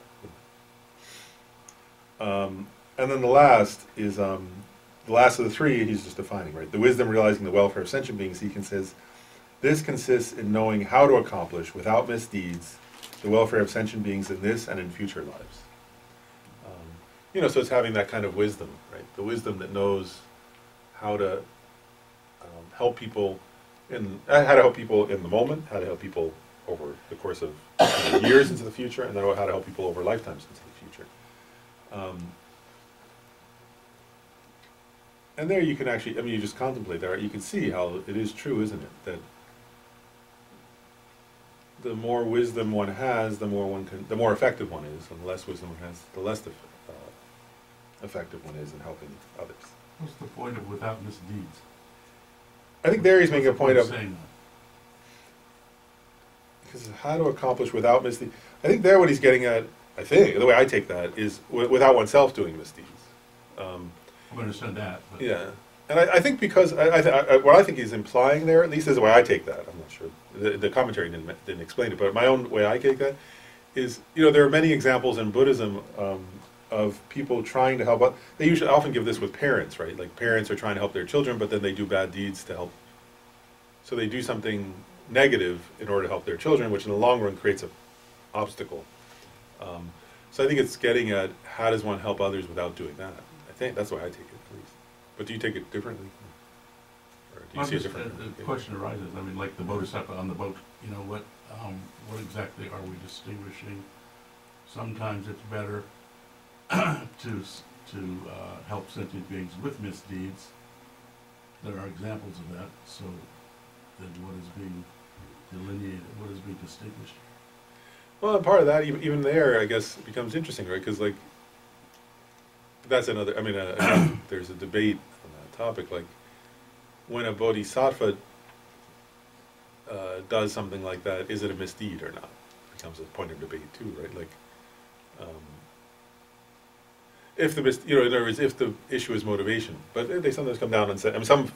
Speaker 1: And then the last is the last of the 3. He's just defining, right? The wisdom realizing the welfare of sentient beings. He says, this consists in knowing how to accomplish without misdeeds the welfare of sentient beings in this and in future lives. So it's having that kind of wisdom, right? The wisdom that knows how to help people in the moment, how to help people over the course of years into the future, and then how to help people over lifetimes into the future. And there you can actually, you just contemplate there. You can see how it is true, isn't it, that the more wisdom one has, the more effective one is, and the less wisdom one has, the less effective one is in helping others.
Speaker 3: What's the point of without misdeeds?
Speaker 1: I think there he's making a point of,
Speaker 3: saying
Speaker 1: Because how to accomplish without misdeeds. I think there what he's getting at, I think, the way I take that, is without oneself doing misdeeds.
Speaker 3: I understand that, but.
Speaker 1: Yeah. And I think because, what I think he's implying there, at least is the way I take that, I'm not sure, the commentary didn't explain it, but my own way I take that is, there are many examples in Buddhism of people trying to help. They usually often give this with parents, right? Like parents are trying to help their children, but then they do bad deeds to help. So they do something negative in order to help their children, which in the long run creates an obstacle. So I think it's getting at how does one help others without doing that. I think that's the way I take it, at least. But do you take it differently? Or do you see it differently?
Speaker 3: The question arises, I mean, like the bodhisattva on the boat, what exactly are we distinguishing? Sometimes it's better to help sentient beings with misdeeds. There are examples of that, so then what is being delineated, what is being distinguished?
Speaker 1: Well, and part of that, even there, I guess, becomes interesting, right? Because, like, that's another, again, there's a debate on that topic. Like, when a bodhisattva does something like that, is it a misdeed or not? It becomes a point of debate, too, right? Like, if the, in other words, if the issue is motivation. But they sometimes come down and say,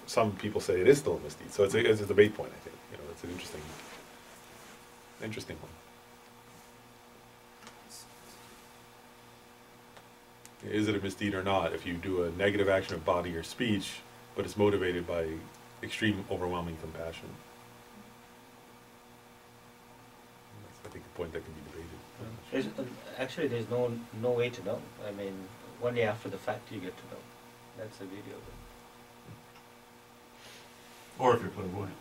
Speaker 1: some people say it is still a misdeed. So it's a debate point, I think. It's an interesting one. Is it a misdeed or not if you do a negative action of body or speech, but it's motivated by extreme, overwhelming compassion? That's, I think, a point that can be debated.
Speaker 2: Actually, there's no way to know. I mean, only after the fact you get to know. That's the beauty of it.
Speaker 3: Or if you're clairvoyant.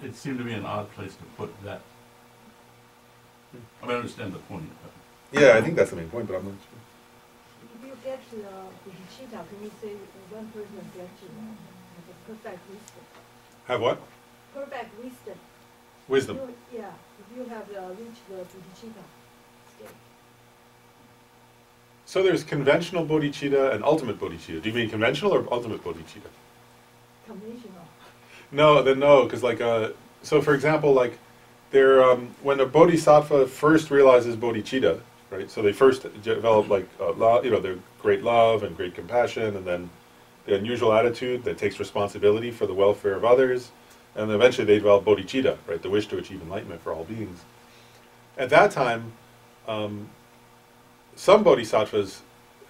Speaker 3: It seemed to be an odd place to put that. I understand the point. But.
Speaker 1: Yeah, I think that's the main point, but I'm not sure.
Speaker 5: If you get to bodhicitta, can you say one person gets to have a perfect wisdom?
Speaker 1: Have what?
Speaker 5: Perfect wisdom.
Speaker 1: Wisdom.
Speaker 5: If you have reached the bodhicitta state.
Speaker 1: So there's conventional bodhicitta and ultimate bodhicitta. Do you mean conventional or ultimate bodhicitta?
Speaker 5: Conventional.
Speaker 1: No, because so for example, like when a bodhisattva first realizes bodhicitta, right? So they first develop their great love and great compassion, and then the unusual attitude that takes responsibility for the welfare of others, and then eventually they develop bodhicitta, right? The wish to achieve enlightenment for all beings. At that time, some bodhisattvas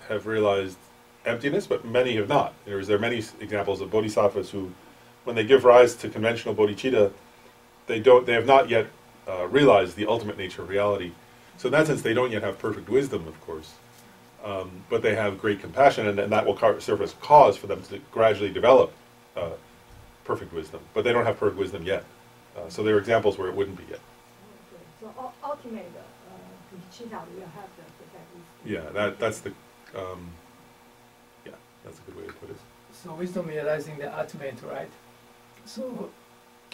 Speaker 1: have realized emptiness, but many have not. There are many examples of bodhisattvas who, when they give rise to conventional bodhicitta, they have not yet realized the ultimate nature of reality. So in that sense, they don't yet have perfect wisdom, of course, but they have great compassion, and that will serve as cause for them to gradually develop perfect wisdom. But they don't have perfect wisdom yet. So there are examples where it wouldn't be yet.
Speaker 5: Okay. So ultimate bodhicitta will have the perfect wisdom.
Speaker 1: Yeah, that's the that's a good way to put it.
Speaker 4: So wisdom realizing the ultimate, right? So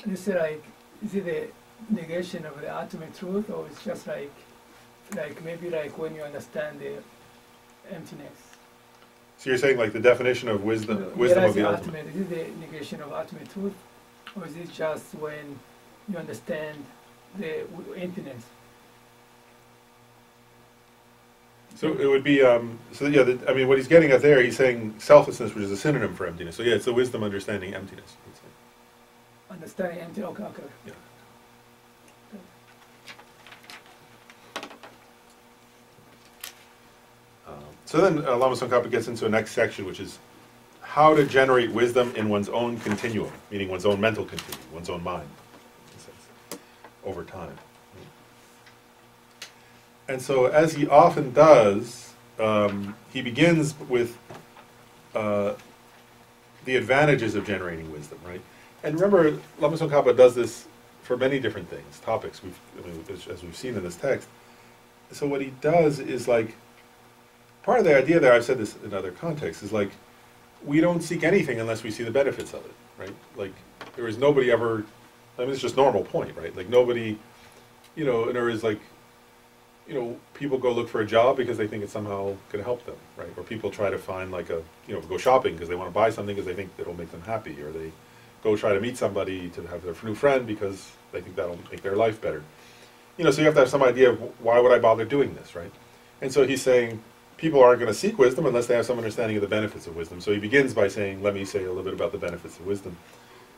Speaker 4: you say like, is it a negation of the ultimate truth, or it's just like maybe like when you understand the emptiness?
Speaker 1: So you're saying like the definition of wisdom of the
Speaker 4: Realizing
Speaker 1: ultimate.
Speaker 4: is it the negation of ultimate truth, or is it just when you understand the emptiness?
Speaker 1: So it would be, what he's getting at there, he's saying selflessness, which is a synonym for emptiness. So yeah, it's the wisdom understanding emptiness.
Speaker 4: Understanding empty, okay.
Speaker 1: Yeah. So then Lama Tsongkhapa gets into the next section, which is how to generate wisdom in one's own continuum, meaning one's own mental continuum, one's own mind, in a sense, over time. And so, as he often does, he begins with the advantages of generating wisdom, right? And remember, Lama Tsongkhapa does this for many different things, topics, as we've seen in this text. So what he does is like, part of the idea there, I've said this in other contexts, is like, we don't seek anything unless we see the benefits of it, right? Like, there is nobody ever, it's just normal point, right? Like nobody, and there is like, you know, people go look for a job because they think it's somehow going to help them, right? Or people try to find like a, you know, go shopping because they want to buy something because they think it'll make them happy, or they go try to meet somebody to have their new friend because they think that'll make their life better. You know, so you have to have some idea of why would I bother doing this, right? And so he's saying people aren't going to seek wisdom unless they have some understanding of the benefits of wisdom. So he begins by saying, let me say a little bit about the benefits of wisdom.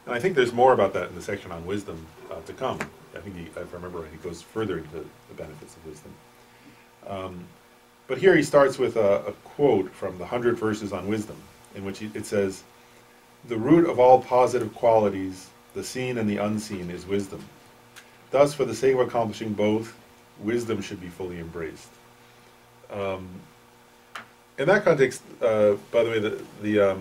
Speaker 1: And I think there's more about that in the section on wisdom to come. I think, if I remember right, he goes further into the benefits of wisdom. But here he starts with a quote from the 100 Verses on Wisdom, in which it says, "The root of all positive qualities, the seen and the unseen, is wisdom. Thus, for the sake of accomplishing both, wisdom should be fully embraced." In that context, by the way,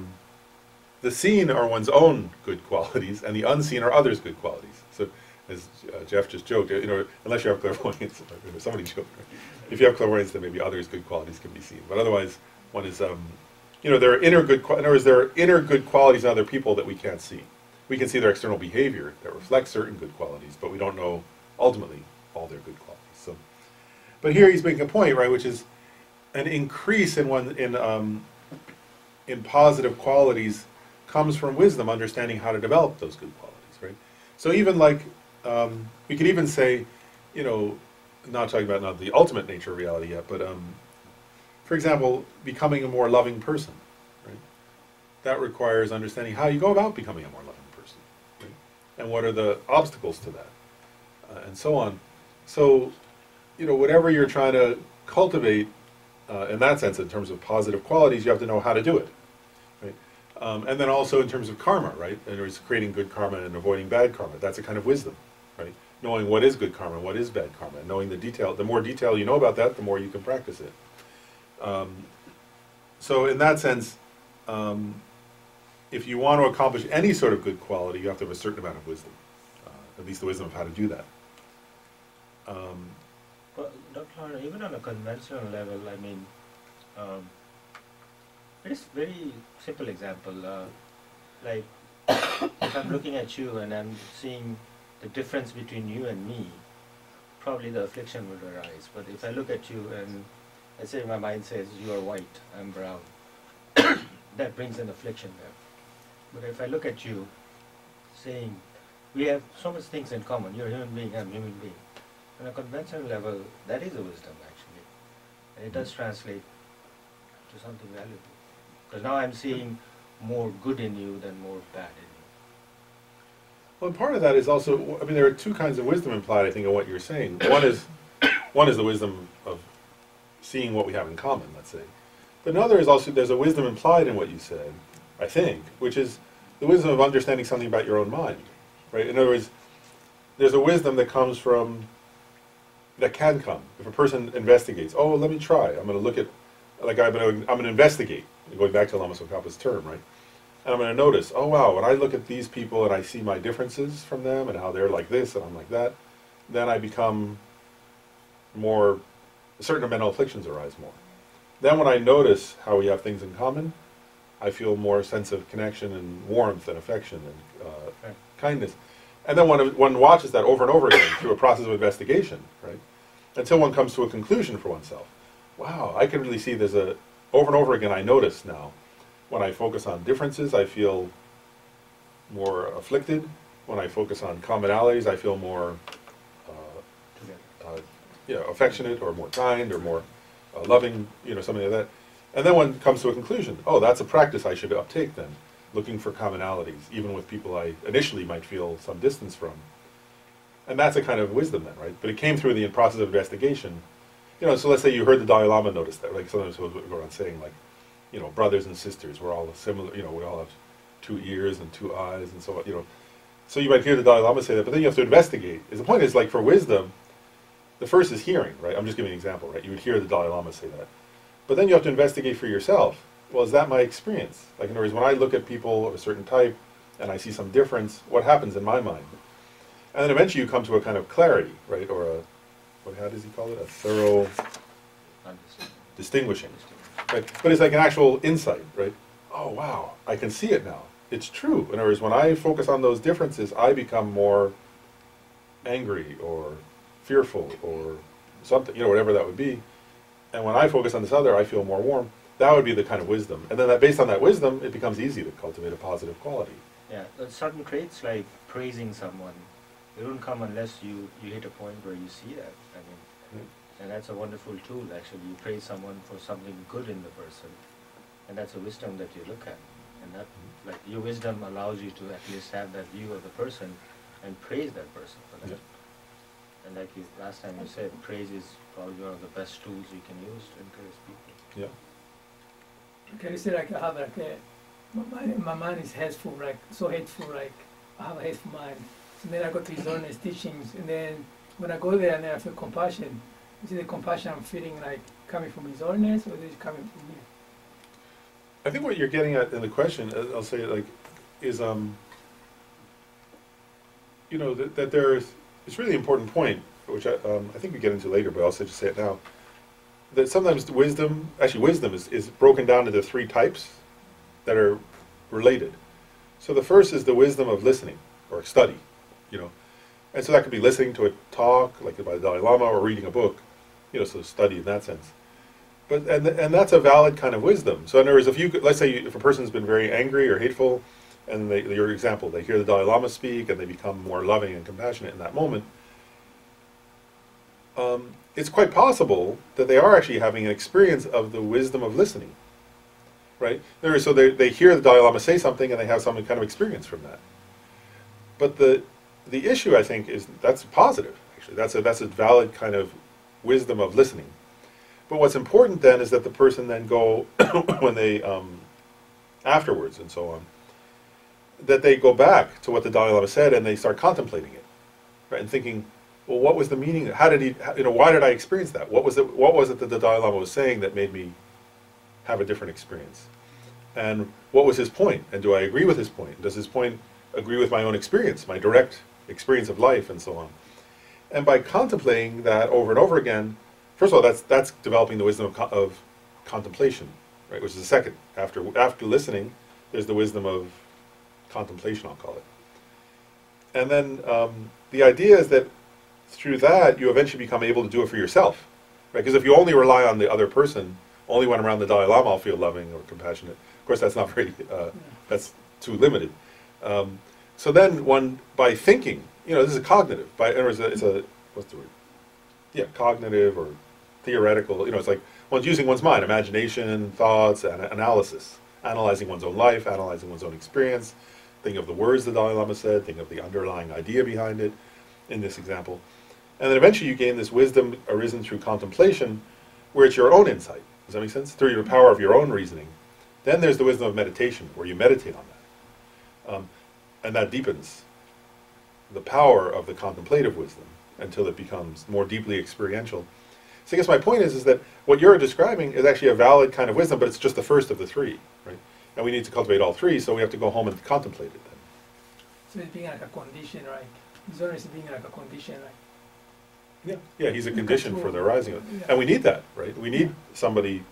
Speaker 1: the seen are one's own good qualities, and the unseen are others' good qualities. So, as Jeff just joked, you know, unless you have clairvoyance, somebody joked, right? If you have clairvoyance, then maybe others' good qualities can be seen. But otherwise, one is, you know, there are inner good. In other words, there are inner good qualities in other people that we can't see. We can see their external behavior that reflects certain good qualities, but we don't know ultimately all their good qualities. So, but here he's making a point, right, which is an increase in positive qualities comes from wisdom, understanding how to develop those good qualities, right? So even like, we could even say, you know, not talking about not the ultimate nature of reality yet, but for example, becoming a more loving person, right? That requires understanding how you go about becoming a more loving person, right? And what are the obstacles to that, and so on. So, you know, whatever you're trying to cultivate, in that sense, in terms of positive qualities, you have to know how to do it, right? And then also in terms of karma, right? In other words, creating good karma and avoiding bad karma. That's a kind of wisdom, right? Knowing what is good karma and what is bad karma, and knowing the detail. The more detail you know about that, the more you can practice it. So in that sense, if you want to accomplish any sort of good quality, you have to have a certain amount of wisdom, at least the wisdom of how to do that.
Speaker 2: But Dr. Lara, even on a conventional level, I mean, it is very simple example. Like, if I'm looking at you and I'm seeing the difference between you and me, probably the affliction would arise. But if I look at you and let's say my mind says you are white, I'm brown, that brings an affliction there. But if I look at you saying we have so much things in common, you're a human being, I'm a human being. On a conventional level, that is a wisdom actually. And it does translate to something valuable. Because now I'm seeing more good in you than more bad in you.
Speaker 1: Well, and part of that is also, I mean, there are two kinds of wisdom implied, I think, in what you're saying. One is the wisdom of seeing what we have in common, let's say. But another is also, there's a wisdom implied in what you said, I think, which is the wisdom of understanding something about your own mind, right? In other words, there's a wisdom that comes from, that can come. If a person investigates, oh, let me try, I'm going to look at, like I'm going to investigate, going back to Lama Tsongkhapa's term, right? And I'm going to notice, oh wow, when I look at these people and I see my differences from them and how they're like this and I'm like that, then I become more, certain mental afflictions arise more. Then when I notice how we have things in common, I feel more sense of connection and warmth and affection and kindness. And then one watches that over and over again through a process of investigation, right? Until one comes to a conclusion for oneself. Wow, I can really see there's a, over and over again I notice now, when I focus on differences, I feel more afflicted. When I focus on commonalities, I feel more affectionate or more kind or more loving, something like that. And then one comes to a conclusion. Oh, that's a practice I should uptake then, looking for commonalities, even with people I initially might feel some distance from. And that's a kind of wisdom then, right? But it came through the process of investigation. So let's say you heard the Dalai Lama notice that, like sometimes we'll go around saying, like, brothers and sisters, we're all similar, we all have 2 ears and 2 eyes and so on, So you might hear the Dalai Lama say that, but then you have to investigate. The point is, like, for wisdom, the first is hearing, right? I'm just giving an example, right? You would hear the Dalai Lama say that. But then you have to investigate for yourself. Well, is that my experience? Like, in other words, when I look at people of a certain type and I see some difference, what happens in my mind? And then eventually you come to a kind of clarity, right? Or how does he call it? A thorough distinguishing. Right? But it's like an actual insight, right? Oh, wow, I can see it now. It's true. In other words, when I focus on those differences, I become more angry or fearful or something, whatever that would be. And when I focus on this other, I feel more warm. That would be the kind of wisdom. And then based on that wisdom, it becomes easy to cultivate a positive quality.
Speaker 2: Yeah, certain traits like praising someone, they don't come unless you hit a point where you see that. I mean, and that's a wonderful tool, actually. You praise someone for something good in the person, and that's a wisdom that you look at. And that, like, your wisdom allows you to at least have that view of the person and praise that person for that.
Speaker 1: Yeah.
Speaker 2: And like last time you said, praise is probably one of the best tools you can use to encourage people.
Speaker 1: Yeah.
Speaker 4: Can you say like I have like my mind is hateful, like so hateful, like I have a hateful mind. And then I go to his honest teachings, and then when I go there and then I feel compassion. Is it the compassion I'm feeling like coming from his honest, or is it coming from me?
Speaker 1: I think what you're getting at in the question, I'll say it like, is that there's, it's a really important point, which I think we get into later, but I'll just say it now. That sometimes wisdom is broken down into 3 types that are related. So the first is the wisdom of listening or study, and so that could be listening to a talk like by the Dalai Lama or reading a book, so study in that sense. But and that's a valid kind of wisdom. So in other words, let's say if a person's been very angry or hateful, and your example, they hear the Dalai Lama speak and they become more loving and compassionate in that moment. It's quite possible that they are actually having an experience of the wisdom of listening, right? So they hear the Dalai Lama say something and they have some kind of experience from that. But the issue, I think, is that's positive. Actually, that's a valid kind of wisdom of listening. But what's important then is that the person then go when they afterwards and so on, that they go back to what the Dalai Lama said and they start contemplating it, right, and thinking, well, what was the meaning? How did he? Why did I experience that? What was it? What was it that the Dalai Lama was saying that made me have a different experience? And what was his point? And do I agree with his point? Does his point agree with my own experience, my direct experience of life, and so on? And by contemplating that over and over again, first of all, that's developing the wisdom of contemplation, right? Which is the second. After listening, there's the wisdom of contemplation, I'll call it. And then the idea is that through that, you eventually become able to do it for yourself, right? Because if you only rely on the other person, only when around the Dalai Lama I'll feel loving or compassionate. Of course, that's not very, that's too limited. So then by thinking, this is a cognitive, it's a, what's the word? Yeah, cognitive or theoretical, it's like one's using one's mind, imagination, thoughts, and analysis, analyzing one's own life, analyzing one's own experience, think of the words the Dalai Lama said, think of the underlying idea behind it, in this example. And then eventually you gain this wisdom arisen through contemplation, where it's your own insight. Does that make sense? Through your power of your own reasoning. Then there's the wisdom of meditation, where you meditate on that. And that deepens the power of the contemplative wisdom until it becomes more deeply experiential. So I guess my point is that what you're describing is actually a valid kind of wisdom, but it's just the first of the 3, right? And we need to cultivate all 3, so we have to go home and contemplate it then.
Speaker 4: So it's being like a condition, right? It's always being like a condition, right?
Speaker 1: Yeah, he's a condition for the arising of it.
Speaker 4: Yeah.
Speaker 1: And we need that, right? We need somebody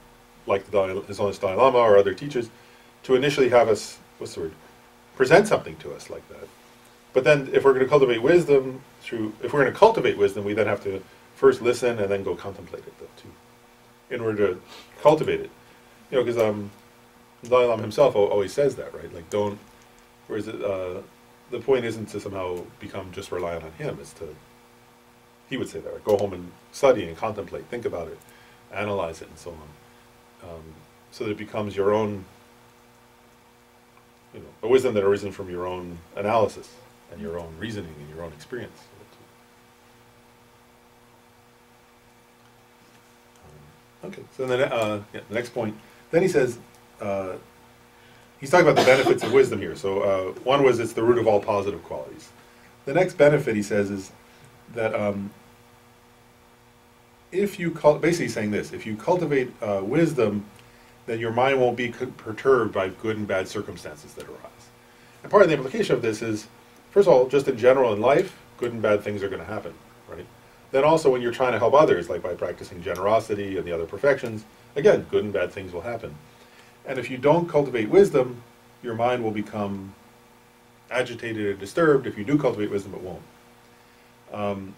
Speaker 1: like His Holiness Dalai Lama or other teachers to initially have us, present something to us like that. But then if we're going to cultivate wisdom we then have to first listen and then go contemplate it, though, too, in order to cultivate it. Because Dalai Lama himself always says that, right? Like, the point isn't to somehow become just reliant on him, it's to, he would say that, right? Go home and study and contemplate, think about it, analyze it, and so on. So that it becomes your own, a wisdom that arisen from your own analysis and your own reasoning and your own experience. Okay, so then the next point. Then he says, he's talking about the benefits of wisdom here. So one was it's the root of all positive qualities. The next benefit, he says, is that basically saying this, if you cultivate wisdom, then your mind won't be perturbed by good and bad circumstances that arise. And part of the implication of this is, first of all, just in general in life, good and bad things are going to happen, right? Then also when you're trying to help others, like by practicing generosity and the other perfections, again, good and bad things will happen. And if you don't cultivate wisdom, your mind will become agitated and disturbed. If you do cultivate wisdom, it won't.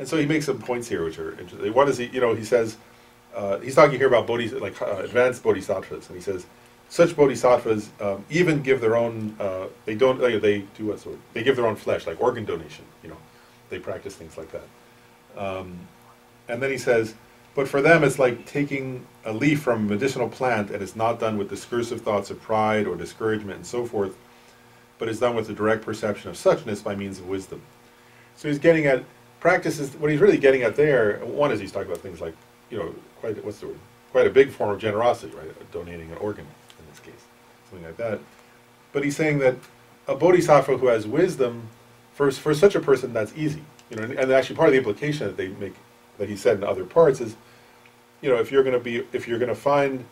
Speaker 1: And so he makes some points here which are interesting. One is he says he's talking here about advanced bodhisattvas, and he says such bodhisattvas even give their own they do what sort? They give their own flesh, like organ donation. They practice things like that. And then he says, but for them it's like taking a leaf from a medicinal plant, and it's not done with discursive thoughts of pride or discouragement and so forth, but is done with the direct perception of suchness by means of wisdom. So he's getting at practices. What he's really getting at there, one is he's talking about things like, quite a big form of generosity, right? Donating an organ in this case, something like that. But he's saying that a bodhisattva who has wisdom, for such a person, that's easy. And actually part of the implication that they make, that he said in other parts, is, if you're going to find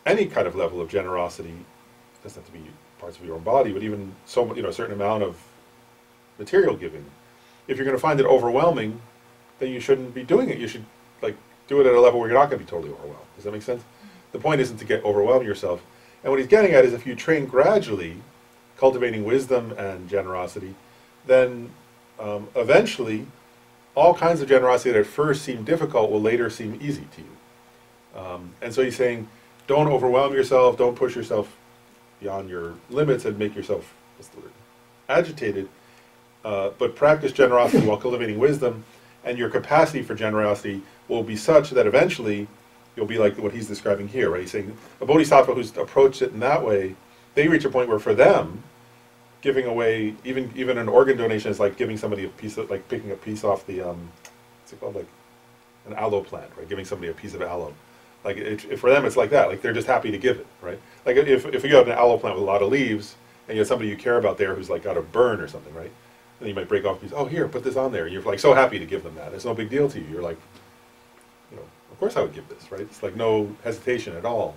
Speaker 1: any kind of level of generosity, it doesn't have to be parts of your own body, but even a certain amount of material giving. If you're going to find it overwhelming, then you shouldn't be doing it. You should do it at a level where you're not going to be totally overwhelmed. Does that make sense? The point isn't to overwhelm yourself. And what he's getting at is if you train gradually, cultivating wisdom and generosity, then eventually all kinds of generosity that at first seem difficult will later seem easy to you. And so he's saying, don't overwhelm yourself, don't push yourself beyond your limits and make yourself agitated, but practice generosity while cultivating wisdom, and your capacity for generosity will be such that eventually you'll be like what he's describing here, right? He's saying a bodhisattva who's approached it in that way, they reach a point where for them, giving away even an organ donation is like giving somebody a piece of, like picking a piece off the what's it called, like an aloe plant, right? Giving somebody a piece of aloe. Like for them it's like that, like they're just happy to give it, right? Like if you have an aloe plant with a lot of leaves and you have somebody you care about there who's like got a burn or something, right? Then you might break off a piece. Oh, here, put this on there. And you're like so happy to give them that. It's no big deal to you. You're like, of course I would give this, right? It's like no hesitation at all.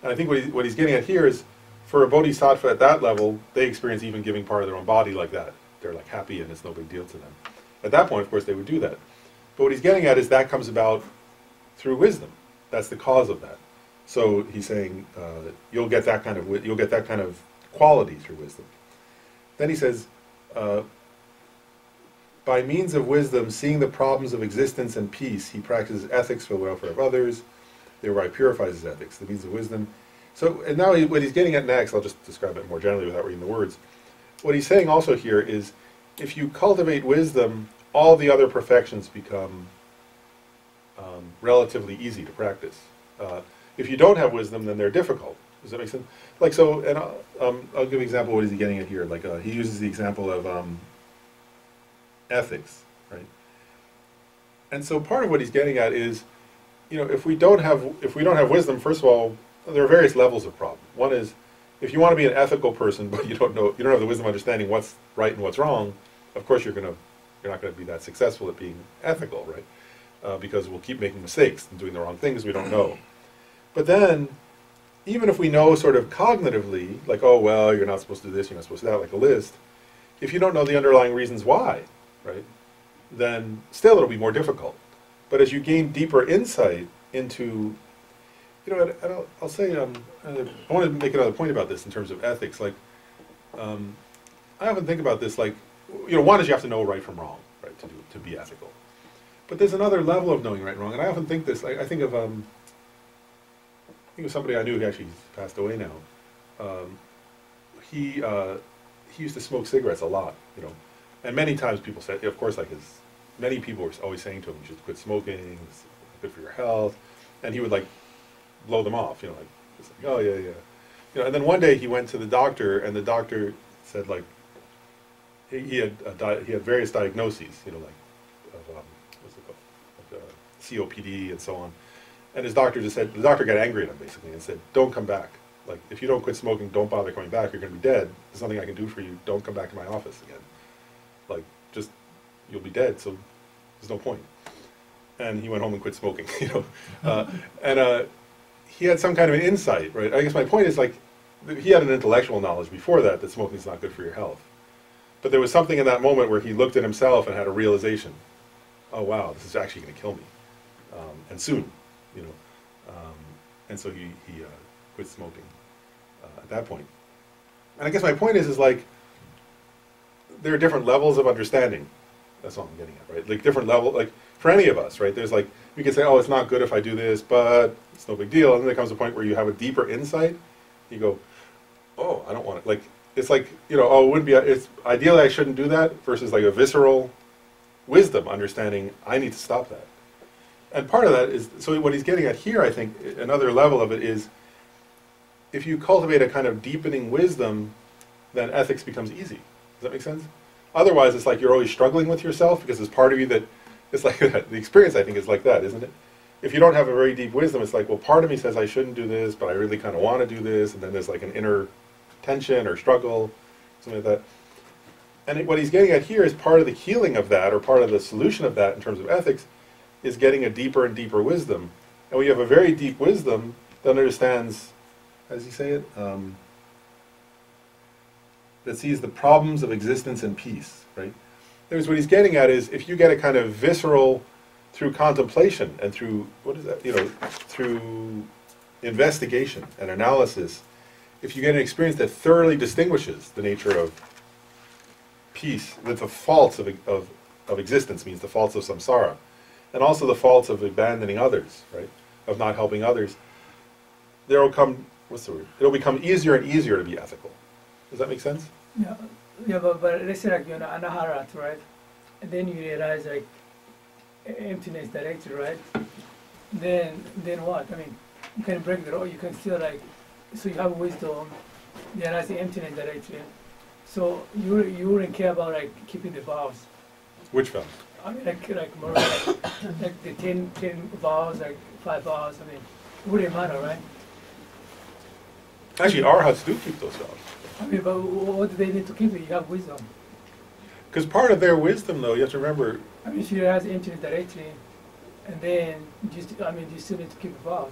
Speaker 1: And I think what he's getting at here is, for a bodhisattva at that level, they experience even giving part of their own body like that. They're like happy and it's no big deal to them. At that point, of course, they would do that. But what he's getting at is that comes about through wisdom. That's the cause of that. So he's saying you'll get that kind of quality through wisdom. Then he says, by means of wisdom, seeing the problems of existence and peace, he practices ethics for the welfare of others, thereby purifies his ethics, the means of wisdom. So, and now what he's getting at next, I'll just describe it more generally without reading the words. What he's saying also here is, if you cultivate wisdom, all the other perfections become relatively easy to practice. If you don't have wisdom, then they're difficult. Does that make sense? Like so, and I'll give an example. What is he getting at here? Like he uses the example of ethics, right? And so part of what he's getting at is, if we don't have wisdom, first of all, there are various levels of problem. One is, if you want to be an ethical person, but you don't have the wisdom of understanding what's right and what's wrong, of course you're not going to be that successful at being ethical, right? Because we'll keep making mistakes and doing the wrong things we don't know. But then, even if we know sort of cognitively, like, oh, well, you're not supposed to do this, you're not supposed to do that, like a list, if you don't know the underlying reasons why, right, then still it'll be more difficult. But as you gain deeper insight into, I'll say, I want to make another point about this in terms of ethics. Like, I often think about this, like, one is you have to know right from wrong, right, to be ethical. But there's another level of knowing right and wrong, and I often think this. I think of somebody I knew who actually passed away now. He used to smoke cigarettes a lot, and many times people said, of course, many people were always saying to him, you should quit smoking, it's good for your health, and he would like blow them off, oh yeah. And then one day he went to the doctor, and the doctor said, like, he had various diagnoses, what's it called, COPD and so on. And the doctor got angry at him basically and said, don't come back. Like, if you don't quit smoking, don't bother coming back. You're going to be dead. There's nothing I can do for you. Don't come back to my office again. Like, just, you'll be dead, so there's no point. And he went home and quit smoking, and he had some kind of an insight, right? I guess my point is, like, he had an intellectual knowledge before that smoking's not good for your health. But there was something in that moment where he looked at himself and had a realization, oh wow, this is actually going to kill me, and soon, and so he quit smoking at that point. And I guess my point is like, there are different levels of understanding, That's all I'm getting at, right? Like different level, like for any of us, right? There's like, we can say, oh, it's not good if I do this, but it's no big deal. And then there comes a point where you have a deeper insight. You go, oh, I don't want it. Like, it's like, you know, oh, it wouldn't be, it's ideally I shouldn't do that, versus like a visceral wisdom, understanding I need to stop that. And part of that is, so what he's getting at here, I think, another level of it is, if you cultivate a kind of deepening wisdom, then ethics becomes easy. Does that make sense? Otherwise, it's like you're always struggling with yourself, because there's part of you that, it's like that. The experience, I think, is like that, isn't it? If you don't have a very deep wisdom, it's like, well, part of me says I shouldn't do this, but I really kind of want to do this, and then there's like an inner tension or struggle, something like that. And what he's getting at here is part of the healing of that, or part of the solution of that in terms of ethics, is getting a deeper and deeper wisdom. And when you have a very deep wisdom that understands, how does he say it? That sees the problems of existence and peace, right? There's what he's getting at is, if you get a kind of visceral, through contemplation and through, what is that, you know, through investigation and analysis, if you get an experience that thoroughly distinguishes the nature of peace, that the faults of existence means the faults of samsara, and also the faults of abandoning others, right, of not helping others, there will come, what's the word? It'll become easier and easier to be ethical. Does that make sense?
Speaker 4: Yeah, but let's say like you're anaharat, right? And then you realize like emptiness directly, right? Then what? I mean, you can break the law. You can still like, so you have wisdom, realize the emptiness directly. So you wouldn't care about like keeping the vows.
Speaker 1: Which vows?
Speaker 4: I mean, like more like the 10 vows, like 5 vows. I mean, it wouldn't matter, right?
Speaker 1: Actually, arhats do keep those vows.
Speaker 4: I mean, but what do they need to keep it? You have wisdom.
Speaker 1: Because part of their wisdom, though, you have to remember.
Speaker 4: I mean, if you realize emptiness directly, and then you still need to keep the vows.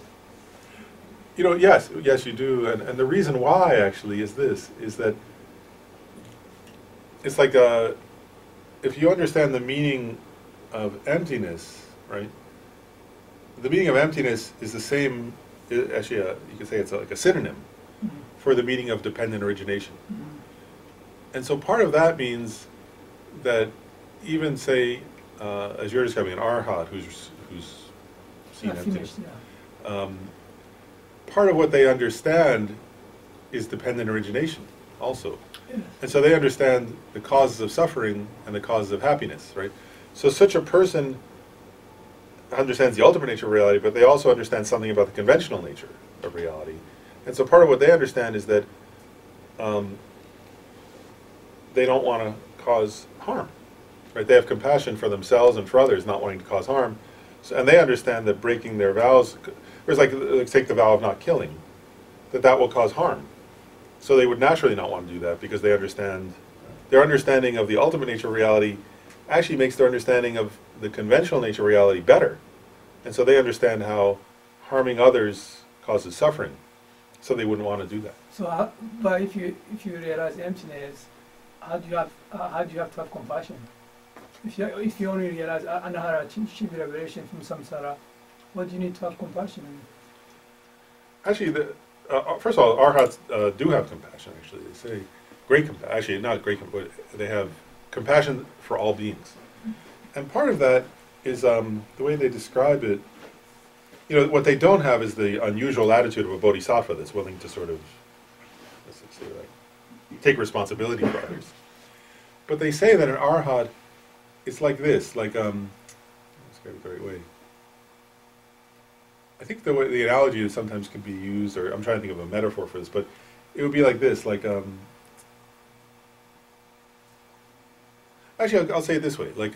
Speaker 1: You know, yes, you do, and the reason why actually is this: is that it's like if you understand the meaning of emptiness, right? The meaning of emptiness is the same. Actually, you could say it's like a synonym for the meaning of dependent origination. And so part of that means that even say, as you're describing, an arhat who's seen emptiness, part of what they understand is dependent origination also.
Speaker 4: Yeah.
Speaker 1: And so they understand the causes of suffering and the causes of happiness, right? So such a person understands the ultimate nature of reality, but they also understand something about the conventional nature of reality. And so part of what they understand is that they don't want to cause harm, right? They have compassion for themselves and for others, not wanting to cause harm. So, and they understand that breaking their vows, whereas like take the vow of not killing, that will cause harm. So they would naturally not want to do that, because they understand, their understanding of the ultimate nature of reality actually makes their understanding of the conventional nature of reality better. And so they understand how harming others causes suffering. So they wouldn't want to do that.
Speaker 4: So, but if you realize emptiness, how do you have to have compassion? If you only realize anahara, chibi revelation from samsara, what do you need to have compassion?
Speaker 1: Actually, first of all, arhats do have compassion. Actually, they say great compassion. Actually, not great compassion. They have compassion for all beings, and part of that is the way they describe it. You know, what they don't have is the unusual attitude of a bodhisattva that's willing to sort of, let's say, like, take responsibility for others. But they say that an arhat, it's like this, like, let's get the right way. I think the way the analogy sometimes could be used, or I'm trying to think of a metaphor for this, but it would be like this, like, actually, I'll say it this way, like,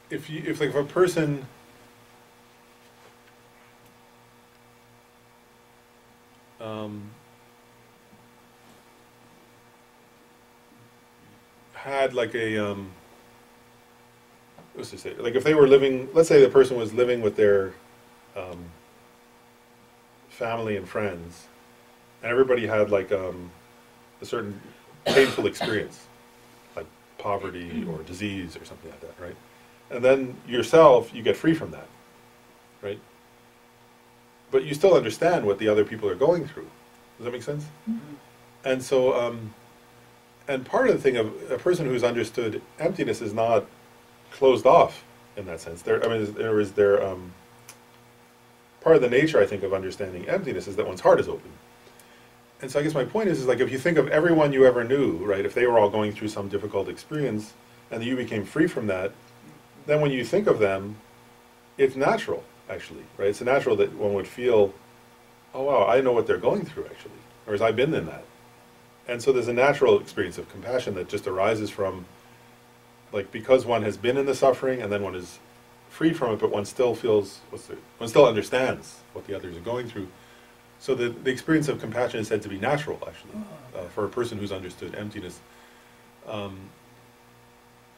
Speaker 1: if a person had like a what's to say, like if they were living, let's say the person was living with their family and friends, and everybody had like a certain painful experience, like poverty or disease or something like that, right? And then yourself, you get free from that, right? But you still understand what the other people are going through. Does that make sense?
Speaker 4: Mm-hmm.
Speaker 1: And so, And part of the thing of a person who's understood emptiness is not closed off in that sense. Part of the nature, I think, of understanding emptiness is that one's heart is open. And so I guess my point is like if you think of everyone you ever knew, right, if they were all going through some difficult experience and you became free from that, then when you think of them, it's natural, actually, right? It's natural that one would feel, oh wow, I know what they're going through, actually, or as I've been in that. And so there's a natural experience of compassion that just arises from, like, because one has been in the suffering and then one is freed from it, but one still feels, one still understands what the others are going through. So the experience of compassion is said to be natural, actually, for a person who's understood emptiness.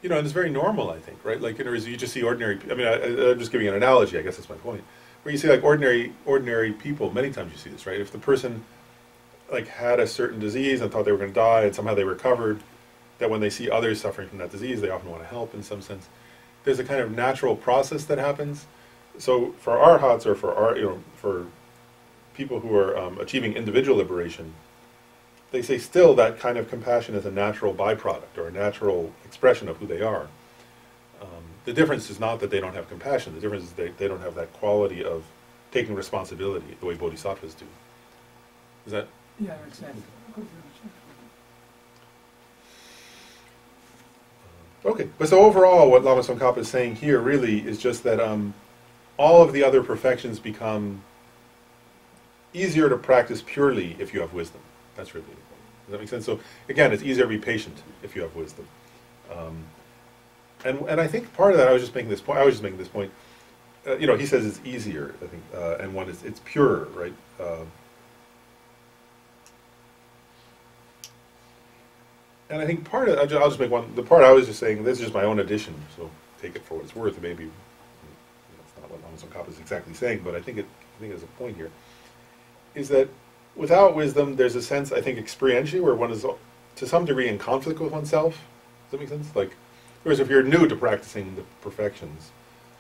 Speaker 1: You know, and it's very normal, I think, right? Like, in other words, you just see ordinary, I mean, I'm just giving an analogy, I guess that's my point. Where you see, like, ordinary people, many times you see this, right? If the person, like, had a certain disease and thought they were going to die and somehow they recovered, that when they see others suffering from that disease, they often want to help in some sense. There's a kind of natural process that happens. So for arhats, or for our, for people who are achieving individual liberation, they say still that kind of compassion is a natural byproduct or a natural expression of who they are. The difference is not that they don't have compassion. The difference is they don't have that quality of taking responsibility the way bodhisattvas do. Is that?
Speaker 4: Yeah, makes sense.
Speaker 1: Okay, but so overall what Lama Tsongkhapa is saying here really is just that all of the other perfections become easier to practice purely if you have wisdom. That's really, does that make sense? So again, it's easier to be patient if you have wisdom. And I think part of that, I was just making this point, you know, he says it's easier, I think, and one is, it's purer, right? And I think part of, I'll just make one, the part I was just saying, this is just my own addition, so take it for what it's worth. Maybe that's not what Lama Tsongkhapa is exactly saying, but I think there's a point here, is that without wisdom, there's a sense, I think, experientially, where one is to some degree in conflict with oneself. Does that make sense? Like, whereas if you're new to practicing the perfections,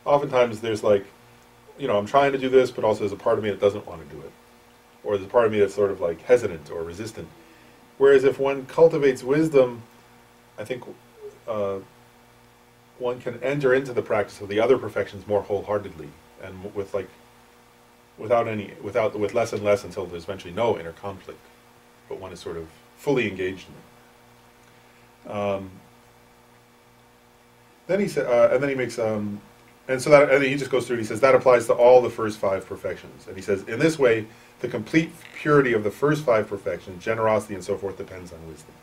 Speaker 1: oftentimes there's like, you know, I'm trying to do this, but also there's a part of me that doesn't want to do it. Or there's a part of me that's sort of like hesitant or resistant. Whereas if one cultivates wisdom, I think one can enter into the practice of the other perfections more wholeheartedly and with like, with less and less until there's eventually no inner conflict, but one is sort of fully engaged in it. Then he said, and then he makes, and so that, and he just goes through. He says that applies to all the first 5 perfections, and he says in this way, the complete purity of the first 5 perfections, generosity and so forth, depends on wisdom.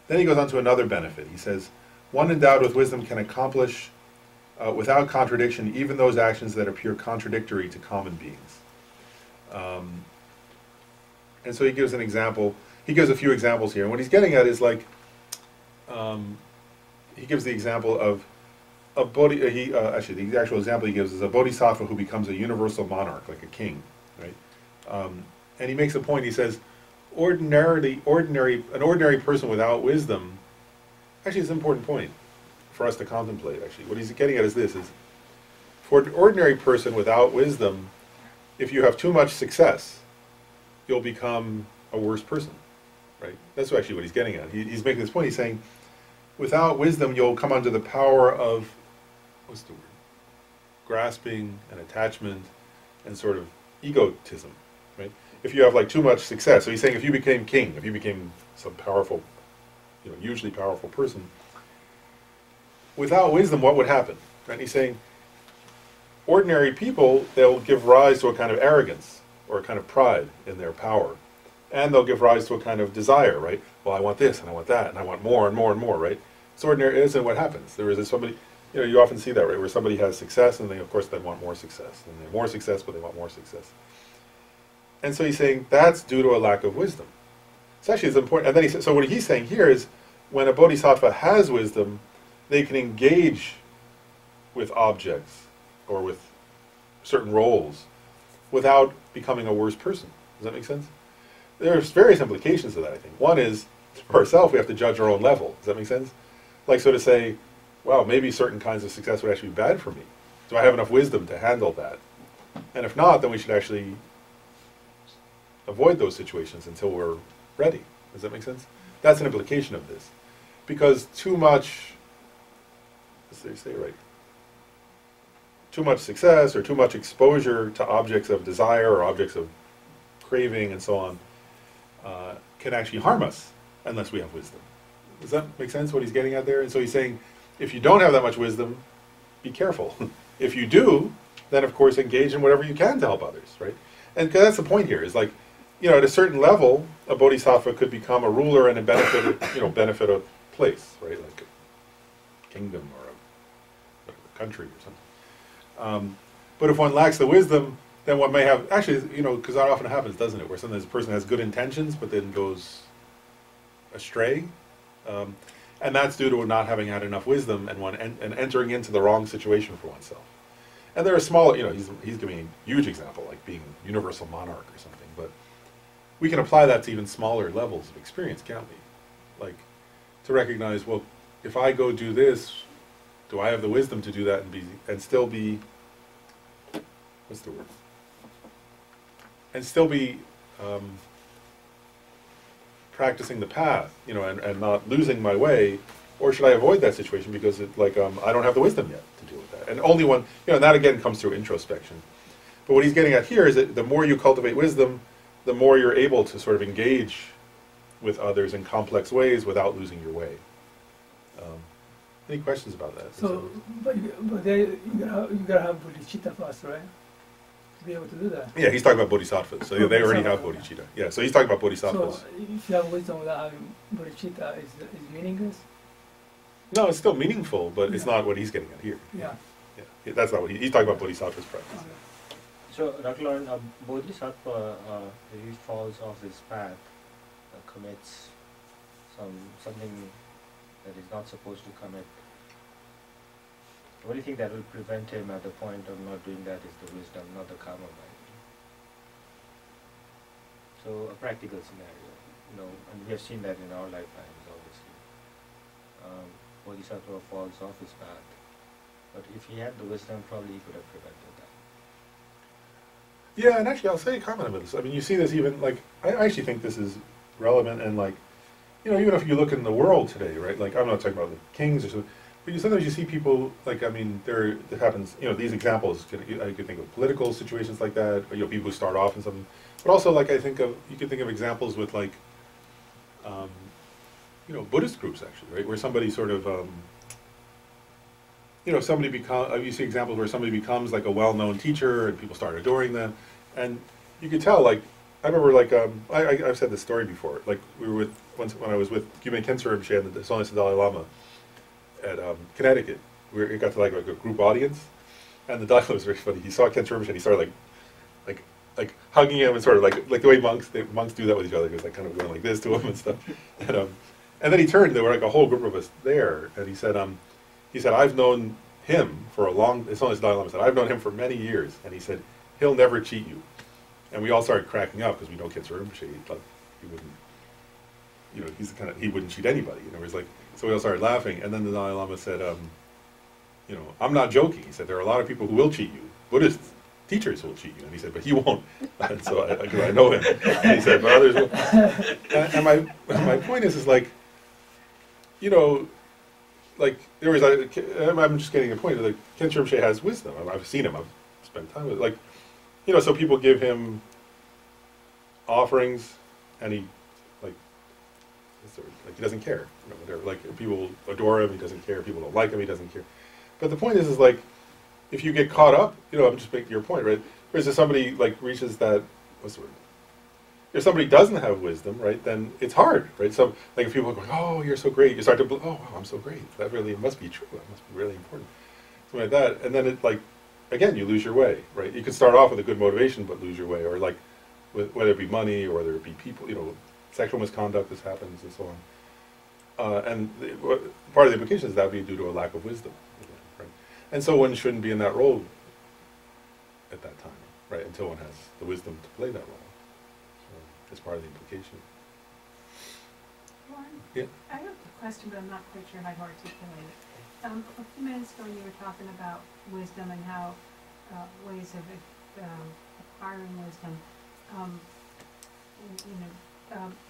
Speaker 1: Then he goes on to another benefit. He says, one endowed with wisdom can accomplish without contradiction even those actions that appear contradictory to common beings. And so he gives an example. He gives a few examples here. And what he's getting at is like, he gives the example of a actually the actual example he gives is a bodhisattva who becomes a universal monarch, like a king, right? And he makes a point. He says, an ordinary person without wisdom, actually it's an important point for us to contemplate, actually. What he's getting at is this, is for an ordinary person without wisdom, if you have too much success, you'll become a worse person, right? That's actually what he's getting at. He's making this point. He's saying, without wisdom, you'll come under the power of, what's the word? Grasping and attachment and sort of egotism, right? If you have like too much success, so he's saying if you became king, if you became some powerful, you know, hugely powerful person, without wisdom, what would happen? Right? And he's saying, ordinary people, they'll give rise to a kind of arrogance or a kind of pride in their power. And they'll give rise to a kind of desire, right? Well, I want this, and I want that, and I want more and more and more, right? It's ordinary, isn't what happens. There is somebody, you know, you often see that, right? Where somebody has success, and they, of course, they want more success. And they have more success, but they want more success. And so he's saying that's due to a lack of wisdom. It's actually it's important. And then he says, so what he's saying here is, when a bodhisattva has wisdom, they can engage with objects or with certain roles without becoming a worse person. Does that make sense? There's various implications of that, I think. One is, for ourselves, we have to judge our own level. Does that make sense? Like, so to say, well, maybe certain kinds of success would actually be bad for me. Do I have enough wisdom to handle that? And if not, then we should actually avoid those situations until we're ready. Does that make sense? That's an implication of this. Because too much, let's say right, too much success or too much exposure to objects of desire or objects of craving and so on can actually harm us unless we have wisdom. Does that make sense, what he's getting at there? And so he's saying, if you don't have that much wisdom, be careful. If you do, then of course engage in whatever you can to help others, right? And 'cause that's the point here, is like, you know, at a certain level, a bodhisattva could become a ruler and a benefit a place, right? Like a kingdom or a country or something. But if one lacks the wisdom, then one may have, actually, you know, because that often happens, doesn't it? Where sometimes a person has good intentions, but then goes astray. And that's due to not having had enough wisdom and entering into the wrong situation for oneself. And there are small, you know, he's giving a huge example, like being universal monarch or something, but we can apply that to even smaller levels of experience, can't we? Like, to recognize, well, if I go do this, do I have the wisdom to do that and still be, what's the word? And still be practicing the path, you know, and not losing my way, or should I avoid that situation because it, like, I don't have the wisdom yet to deal with that. And only one, you know, and that again comes through introspection. But what he's getting at here is that the more you cultivate wisdom, the more you're able to sort of engage with others in complex ways without losing your way. Any questions about that?
Speaker 4: So, but then you gotta have bodhicitta first, right? To be able to do that.
Speaker 1: Yeah, he's talking about bodhisattvas. So they already have bodhicitta. Yeah, so he's talking about bodhisattvas.
Speaker 4: So if you have wisdom without having bodhicitta, is meaningless?
Speaker 1: No, it's still meaningful, but it's not what he's getting at here.
Speaker 4: Yeah.
Speaker 1: Yeah, that's not what he's talking about bodhisattva's practice.
Speaker 4: Okay.
Speaker 2: So, Dr. Lauren, a bodhisattva he falls off his path, commits something that he's not supposed to commit. What do you think that will prevent him at the point of not doing that is the wisdom, not the karma mind? So, a practical scenario, you know, and we have seen that in our lifetimes, obviously. Bodhisattva falls off his path, but if he had the wisdom, probably he could have prevented that.
Speaker 1: Yeah, and actually I'll say a comment about this. I mean, you see this even, like, I actually think this is relevant and, like, you know, even if you look in the world today, right, like, I'm not talking about the kings or something, but sometimes you see people, like, I mean, it happens, you know, these examples, I could think of political situations like that, or, you know, people who start off in something, but also, like, you can think of examples with, like, you know, Buddhist groups, actually, right, where somebody sort of, you know, you see examples where somebody becomes, like, a well-known teacher, and people start adoring them, and you could tell, like, I remember, like, I've said this story before, like, we were when I was with Gyumen Khyentse Rinpoche and the Sonless Dalai Lama at Connecticut, we got to, like a group audience, and the Dalai Lama was very funny. He saw Khyentse Rinpoche and he started, like hugging him and sort of, like the way monks do that with each other, because, like, kind of going like this to him and stuff, and then he turned, there were, like, a whole group of us there, and he said, I've known him for a long, it's only Dalai Lama said, I've known him for many years, and he said, he'll never cheat you. And we all started cracking up, because we know Khyentse Rinpoche, he wouldn't, you know, he wouldn't cheat anybody, you know, he's like, so we all started laughing, and then the Dalai Lama said, you know, I'm not joking, he said, there are a lot of people who will cheat you, Buddhist teachers will cheat you, and he said, but he won't, and so I know him, and he said, but others will, and my point is like, you know, like, there was, I'm just getting a point, like, Khyentse Rinpoche has wisdom, I've seen him, I've spent time with, like, you know, so people give him offerings, and he, like, he doesn't care, you know, whatever, like, people adore him, he doesn't care, people don't like him, he doesn't care, but the point is like, if you get caught up, you know, I'm just making your point, right, whereas if somebody, like, reaches that, what's the word, if somebody doesn't have wisdom, right, then it's hard, right? So, like, if people are going, oh, you're so great, you start to, oh, wow, I'm so great. That really must be true. That must be really important. Something like that. And then it, like, again, you lose your way, right? You could start off with a good motivation, but lose your way. Or, like, whether it be money or whether it be people, you know, sexual misconduct, this happens, and so on. Part of the implication is that would be due to a lack of wisdom, right? And so one shouldn't be in that role at that time, right? Until one has the wisdom to play that role. As part of the implication.
Speaker 6: Lauren,
Speaker 1: Yeah.
Speaker 6: I have a question, but I'm not quite sure how to articulate it. A few minutes ago, you were talking about wisdom and how ways of acquiring wisdom.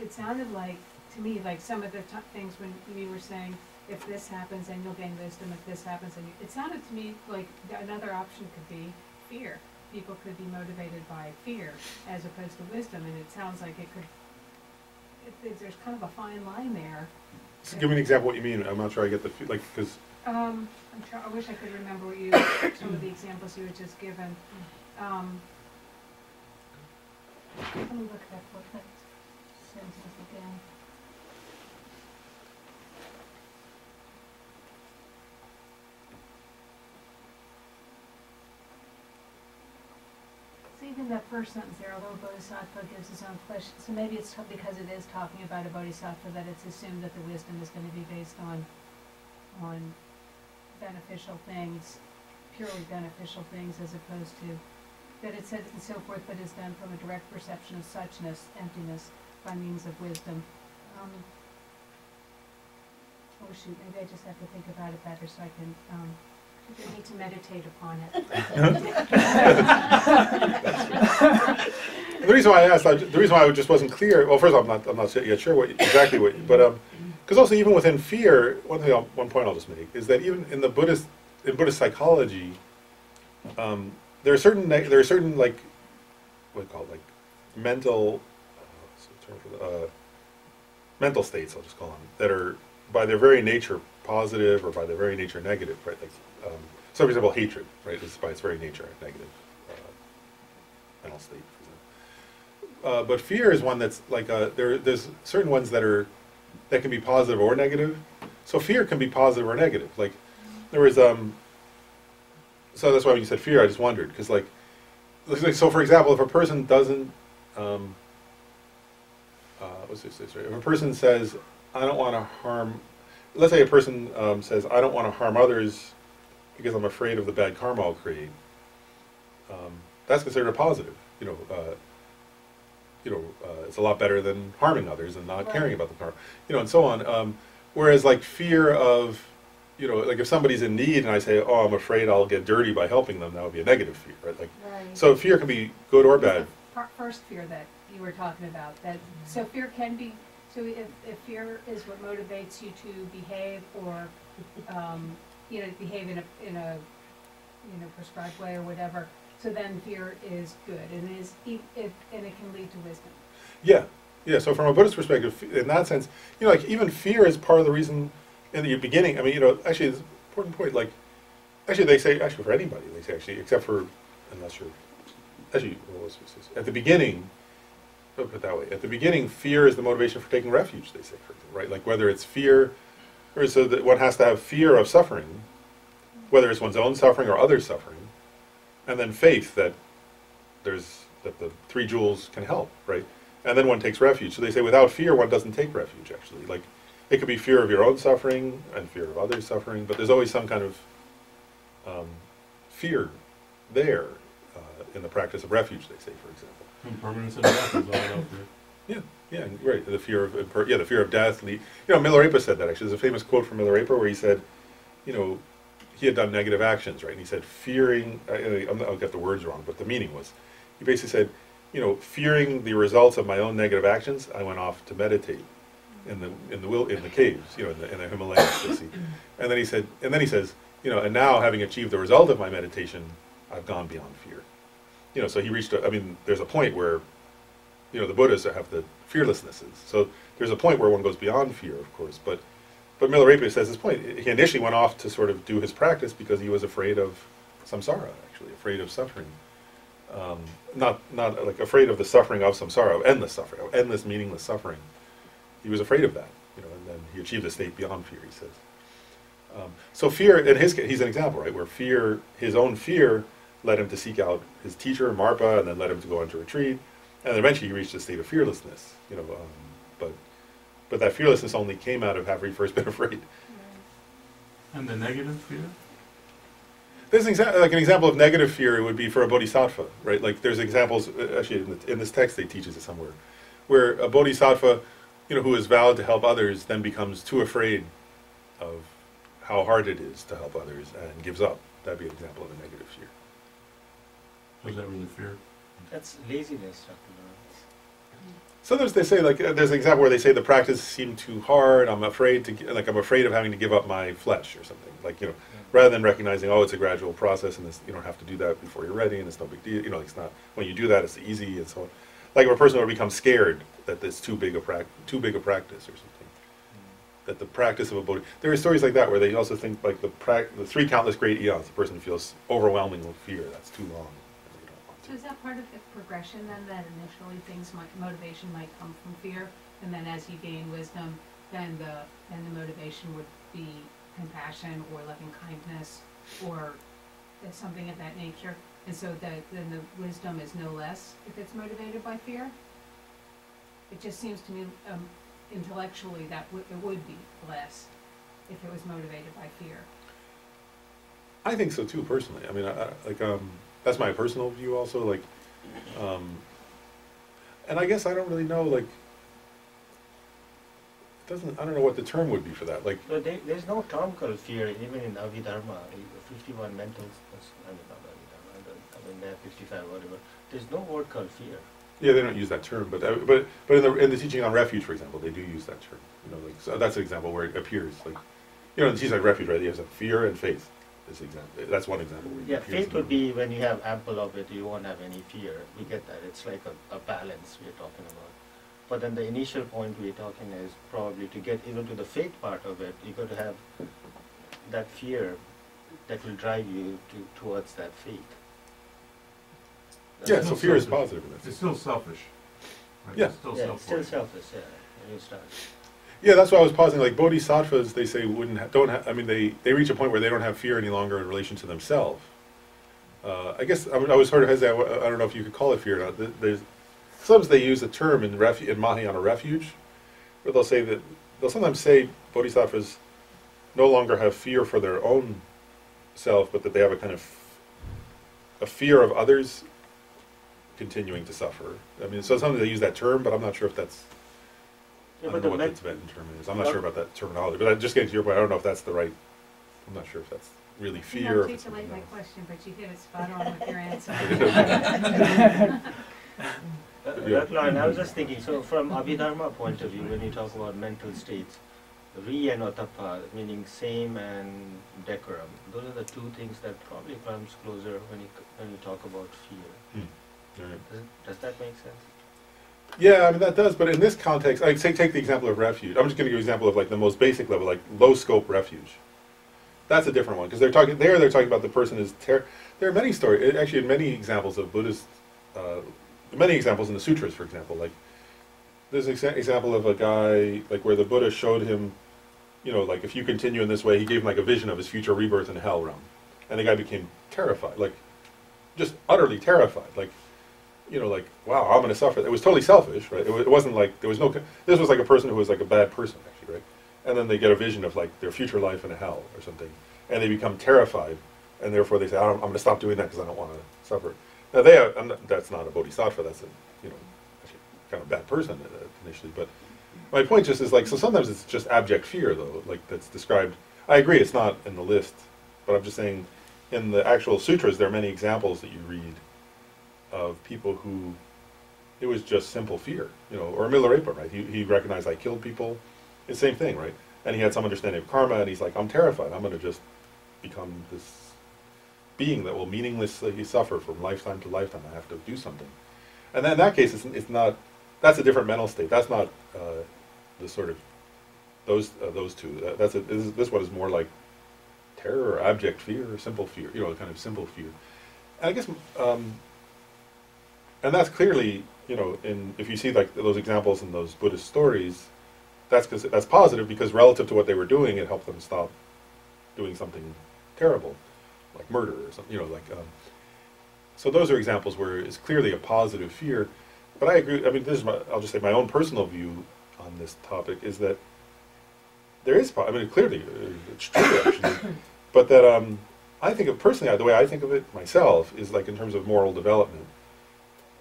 Speaker 6: It sounded like to to me, like some of the things when you were saying, if this happens, then you'll gain wisdom. If this happens, then it sounded to me like another option could be fear. People could be motivated by fear as opposed to wisdom, and it sounds like it could. There's kind of a fine line there.
Speaker 1: So give me an example what you mean. I'm not sure I get the like because.
Speaker 6: I'm trying. I wish I could remember what you some of the examples you had just given. Let me look at that sentence again. So even that first sentence there, although Bodhisattva gives his own flesh, so maybe it's because it is talking about a Bodhisattva that it's assumed that the wisdom is going to be based on beneficial things, purely beneficial things, as opposed to that it said and so forth, but is done from a direct perception of suchness, emptiness, by means of wisdom. Oh shoot, maybe I just have to think about it better so I can, I need to meditate upon it.
Speaker 1: The reason why I asked, the reason why I just wasn't clear. Well, first of all, I'm not yet sure exactly what, but because also even within fear, one point I'll just make is that even in Buddhist psychology, there are certain like what do you call it, like mental mental states, I'll just call them, that are by their very nature positive or by their very nature negative, right? Like, so for example, hatred, right, is by its very nature a negative mental state. But fear is one that's like there's certain ones that can be positive or negative. So fear can be positive or negative. Like there was so that's why when you said fear, I just wondered because like so for example, if a person doesn't what's this right? If a person says I don't want to harm, let's say a person says I don't want to harm others because I'm afraid of the bad karma I'll create. That's considered a positive, it's a lot better than harming others and not caring about the karma, and so on. Whereas like fear of, like if somebody's in need and I say, oh, I'm afraid I'll get dirty by helping them, that would be a negative fear, right? Like, so fear can be good or bad.
Speaker 6: First fear that you were talking about, so fear can be, so if fear is what motivates you to behave or, behave in a prescribed way or whatever, so then fear is good, and it can lead to wisdom. Yeah. So from a Buddhist perspective, in that sense, like even fear is part of the reason in the beginning. I mean, actually, it's an important point. Like, actually, they say for anybody, they say actually, except for unless you're actually, at the beginning. I'll put it that way. At the beginning, fear is the motivation for taking refuge. They say, for example, right? Like whether it's fear, or so that one has to have fear of suffering, whether it's one's own suffering or others' suffering. And then faith that the three jewels can help, right? And then one takes refuge. So they say without fear, one doesn't take refuge, actually. Like, it could be fear of your own suffering and fear of others' suffering, but there's always some kind of fear there in the practice of refuge, they say, for example.
Speaker 3: Impermanence of death is all out there.
Speaker 1: Yeah, right. The fear of death. Milarepa said that, actually. There's a famous quote from Milarepa where he said, he had done negative actions, right? And he said, fearing, I'll get the words wrong, but the meaning was, he basically said, fearing the results of my own negative actions, I went off to meditate in the caves, in the Himalayas. And then he says, and now having achieved the result of my meditation, I've gone beyond fear. So he reached. There's a point where, the Buddhas have the fearlessnesses. So there's a point where one goes beyond fear, of course, but Milarepa says this point. He initially went off to sort of do his practice because he was afraid of samsara, actually, afraid of suffering. Not like afraid of the suffering of samsara, of endless meaningless suffering. He was afraid of that, and then he achieved a state beyond fear, he says. So fear, in his case, he's an example, right, where his own fear led him to seek out his teacher, Marpa, and then led him to go into retreat. And then eventually he reached a state of fearlessness, but that fearlessness only came out of having first been afraid.
Speaker 3: And the negative fear?
Speaker 1: There's an example of negative fear would be for a bodhisattva, right? Like there's examples, actually in this text they teach us it somewhere, where a bodhisattva, who is vowed to help others then becomes too afraid of how hard it is to help others and gives up. That'd be an example of a negative fear.
Speaker 3: Was that really fear?
Speaker 2: That's laziness, Dr. Lawrence.
Speaker 1: Sometimes they say, like, there's an example where they say the practice seemed too hard. I'm afraid to, like, I'm afraid of having to give up my flesh or something. Like, you know, rather than recognizing, oh, it's a gradual process, and this, you don't have to do that before you're ready, and it's no big deal. You know, it's not, when you do that, it's easy and so on. Like if a person would become scared that it's too big a practice or something. That the practice of a bodhi. There are stories like that where they also think like the 3 countless great eons. The person feels overwhelming with fear. That's too long. And they don't want to.
Speaker 6: So is that part of the progression then, that initially motivation might come from fear, and then as you gain wisdom, then the motivation would be compassion or loving kindness or something of that nature, and so then the wisdom is no less if it's motivated by fear? It just seems to me intellectually that it would be less if it was motivated by fear.
Speaker 1: I think so too, personally. I mean, that's my personal view also, like, and I guess I don't really know, like, I don't know what the term would be for that, like.
Speaker 2: No, there's no term called fear, even in Abhidharma, 51 mentals, I mean, not Abhidharma, I mean, there are 55, whatever, there's no word called fear.
Speaker 1: Yeah, they don't use that term, but in the teaching on refuge, for example, they do use that term. You know, like, so that's an example where it appears, like, you know, in the teaching on refuge, right? You have fear and faith. That's one example. Where
Speaker 2: Yeah, faith would be when you have ample of it, you won't have any fear. We get that. It's like a balance we're talking about. But then the initial point we're talking is probably to get even to the faith part of it, you got to have that fear that will drive you towards that faith.
Speaker 1: Yeah, so fear is positive in that.
Speaker 3: It's still selfish. Right?
Speaker 1: Yeah.
Speaker 3: It's still
Speaker 2: It's still selfish, yeah, when you start.
Speaker 1: Yeah, that's why I was pausing. Like bodhisattvas, they say I mean, they reach a point where they don't have fear any longer in relation to themselves. I guess I was sort of hesitant. I don't know if you could call it fear or not. Sometimes they use a term in Mahayana refuge, where they'll sometimes say bodhisattvas no longer have fear for their own self, but that they have a kind of a fear of others continuing to suffer. I mean, so sometimes they use that term, but I'm not sure if that's.
Speaker 2: Yeah,
Speaker 1: I don't know what the Tibetan term is. I'm not sure about that terminology. But just getting to your point, I don't know if that's the right. I'm not sure if that's really fear.
Speaker 6: You
Speaker 1: or if it's
Speaker 6: articulate my
Speaker 1: something else.
Speaker 6: question, but you hit it spot on with your answer.
Speaker 2: That line, I was just thinking, so from Abhidharma point of view, when you talk about mental states, Ri and Otapa, meaning same and decorum, those are the 2 things that probably comes closer when you talk about fear.
Speaker 1: Right.
Speaker 2: Does that make sense?
Speaker 1: Yeah, I mean that does, but in this context, like say take the example of refuge. I'm just going to give you an example of like the most basic level, like low scope refuge. That's a different one because they're talking about the person is there are many stories, actually many examples of Buddhist, many examples in the sutras, for example. Like there's an example of a guy like where the Buddha showed him, you know, like if you continue in this way, he gave him like a vision of his future rebirth in the hell realm, and the guy became terrified, like just utterly terrified, like. You know, like, wow, I'm going to suffer. It was totally selfish, right? It wasn't like, there was no, this was like a person who was like a bad person, actually, right? And then they get a vision of like their future life in a hell or something. And they become terrified. And therefore they say, I'm going to stop doing that because I don't want to suffer. Now that's not a bodhisattva, that's a, you know, actually kind of bad person initially. But my point just is like, so sometimes it's just abject fear though, like that's described. I agree it's not in the list, but I'm just saying in the actual sutras, there are many examples that you read of people who, it was just simple fear, you know, or Milarepa, right? He recognized I killed people, it's the same thing, right? And he had some understanding of karma, and he's like, I'm terrified, I'm going to just become this being that will meaninglessly suffer from lifetime to lifetime, I have to do something. And then in that case, it's not, that's a different mental state, that's not the sort of, those 2, this one is more like terror or abject fear or simple fear, you know, kind of simple fear. And I guess, and that's clearly, you know, if you see like those examples in those Buddhist stories, that's positive because relative to what they were doing, it helped them stop doing something terrible, like murder or something, you know, like. So those are examples where it's clearly a positive fear. But I agree. I mean, this is I'll just say my own personal view on this topic is that there is. I mean, clearly it's true actually, but that I think of personally the way I think of it myself is like in terms of moral development.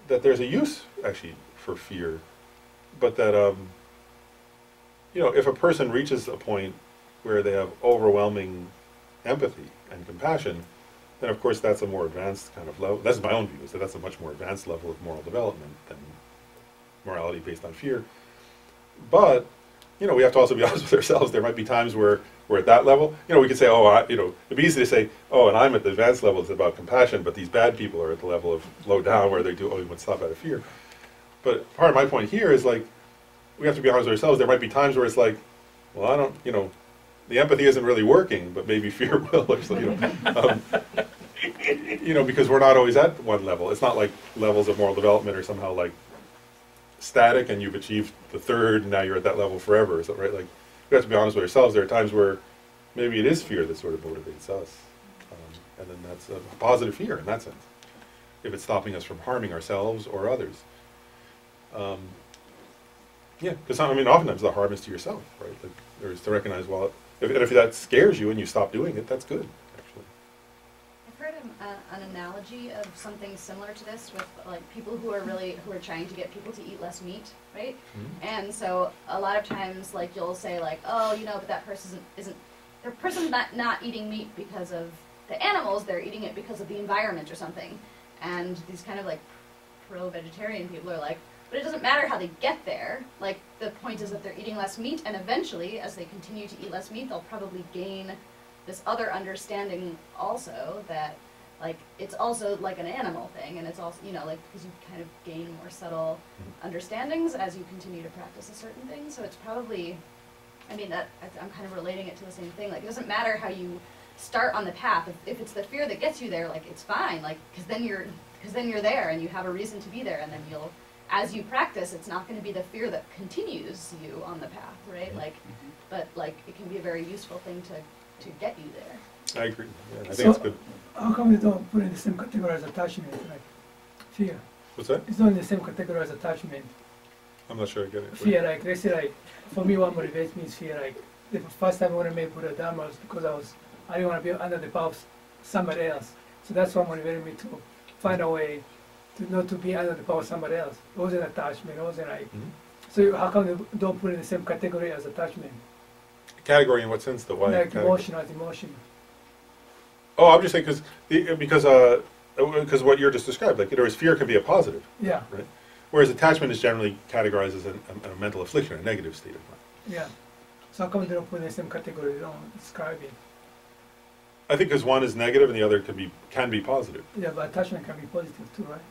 Speaker 1: That there's a use actually for fear, but that you know, if a person reaches a point where they have overwhelming empathy and compassion, then of course that's a more advanced kind of level. That's my own view. Is that that's a much more advanced level of moral development than morality based on fear. But, you know, we have to also be honest with ourselves. There might be times where we're at that level. You know, we could say, oh, you know, it'd be easy to say, oh, and I'm at the advanced level, it's about compassion, but these bad people are at the level of low down where they do only would stop out of fear. But part of my point here is, like, we have to be honest with ourselves. There might be times where it's like, well, I don't, you know, the empathy isn't really working, but maybe fear will, or so, you know, because we're not always at one level. It's not like levels of moral development are somehow like static and you've achieved the third and now you're at that level forever. So, right? Like, we have to be honest with ourselves. There are times where maybe it is fear that sort of motivates us. And then that's a positive fear in that sense, if it's stopping us from harming ourselves or others. Yeah, because I mean, oftentimes the harm is to yourself, right? Like, there is to recognize, well, if that scares you and you stop doing it, that's good, actually.
Speaker 7: I've heard an analogy of something similar to this with like people who are trying to get people to eat less meat, right?
Speaker 1: Mm-hmm.
Speaker 7: And so a lot of times, like, you'll say like, oh, you know, but that person the person's not eating meat because of the animals, they're eating it because of the environment or something. And these kind of like pro-vegetarian people are like, but it doesn't matter how they get there. Like, the point is that they're eating less meat, and eventually, as they continue to eat less meat, they'll probably gain this other understanding also that, like, it's also like an animal thing, and it's also, you know, like, because you kind of gain more subtle understandings as you continue to practice a certain thing. So it's probably, I mean, I'm kind of relating it to the same thing. Like, it doesn't matter how you start on the path. If it's the fear that gets you there, like, it's fine. Like, because then you're there, and you have a reason to be there, and then you'll, as you practice, it's not going to be the fear that continues you on the path, right? Like, but like, it can be a very useful thing to get you there.
Speaker 1: I agree. Yeah, I think it's good.
Speaker 4: How come you don't put it in the same category as attachment, like fear?
Speaker 1: What's that?
Speaker 4: It's not in the same category as attachment.
Speaker 1: I'm not sure I get it.
Speaker 4: Fear, like, let's say, like, for me, what motivates me is fear. Like, the first time I want to make Buddha Dharma was because I didn't want to be under the power of somebody else. So that's what motivated me to find a way to not to be under the power of somebody else. It wasn't attachment. It wasn't like.
Speaker 1: Mm-hmm.
Speaker 4: So how come you don't put it in the same category as attachment?
Speaker 1: Category in what sense, though? Why?
Speaker 4: Like
Speaker 1: category?
Speaker 4: emotion as emotion.
Speaker 1: Oh, I'm just saying because what you're just described, like, whereas fear can be a positive,
Speaker 4: Yeah,
Speaker 1: right? Whereas attachment is generally categorized as a mental affliction, a negative state of mind.
Speaker 4: yeah. So how come you don't put it in the same category? You don't describe it.
Speaker 1: I think because one is negative and the other can be positive.
Speaker 4: Yeah, but attachment can be positive too, right?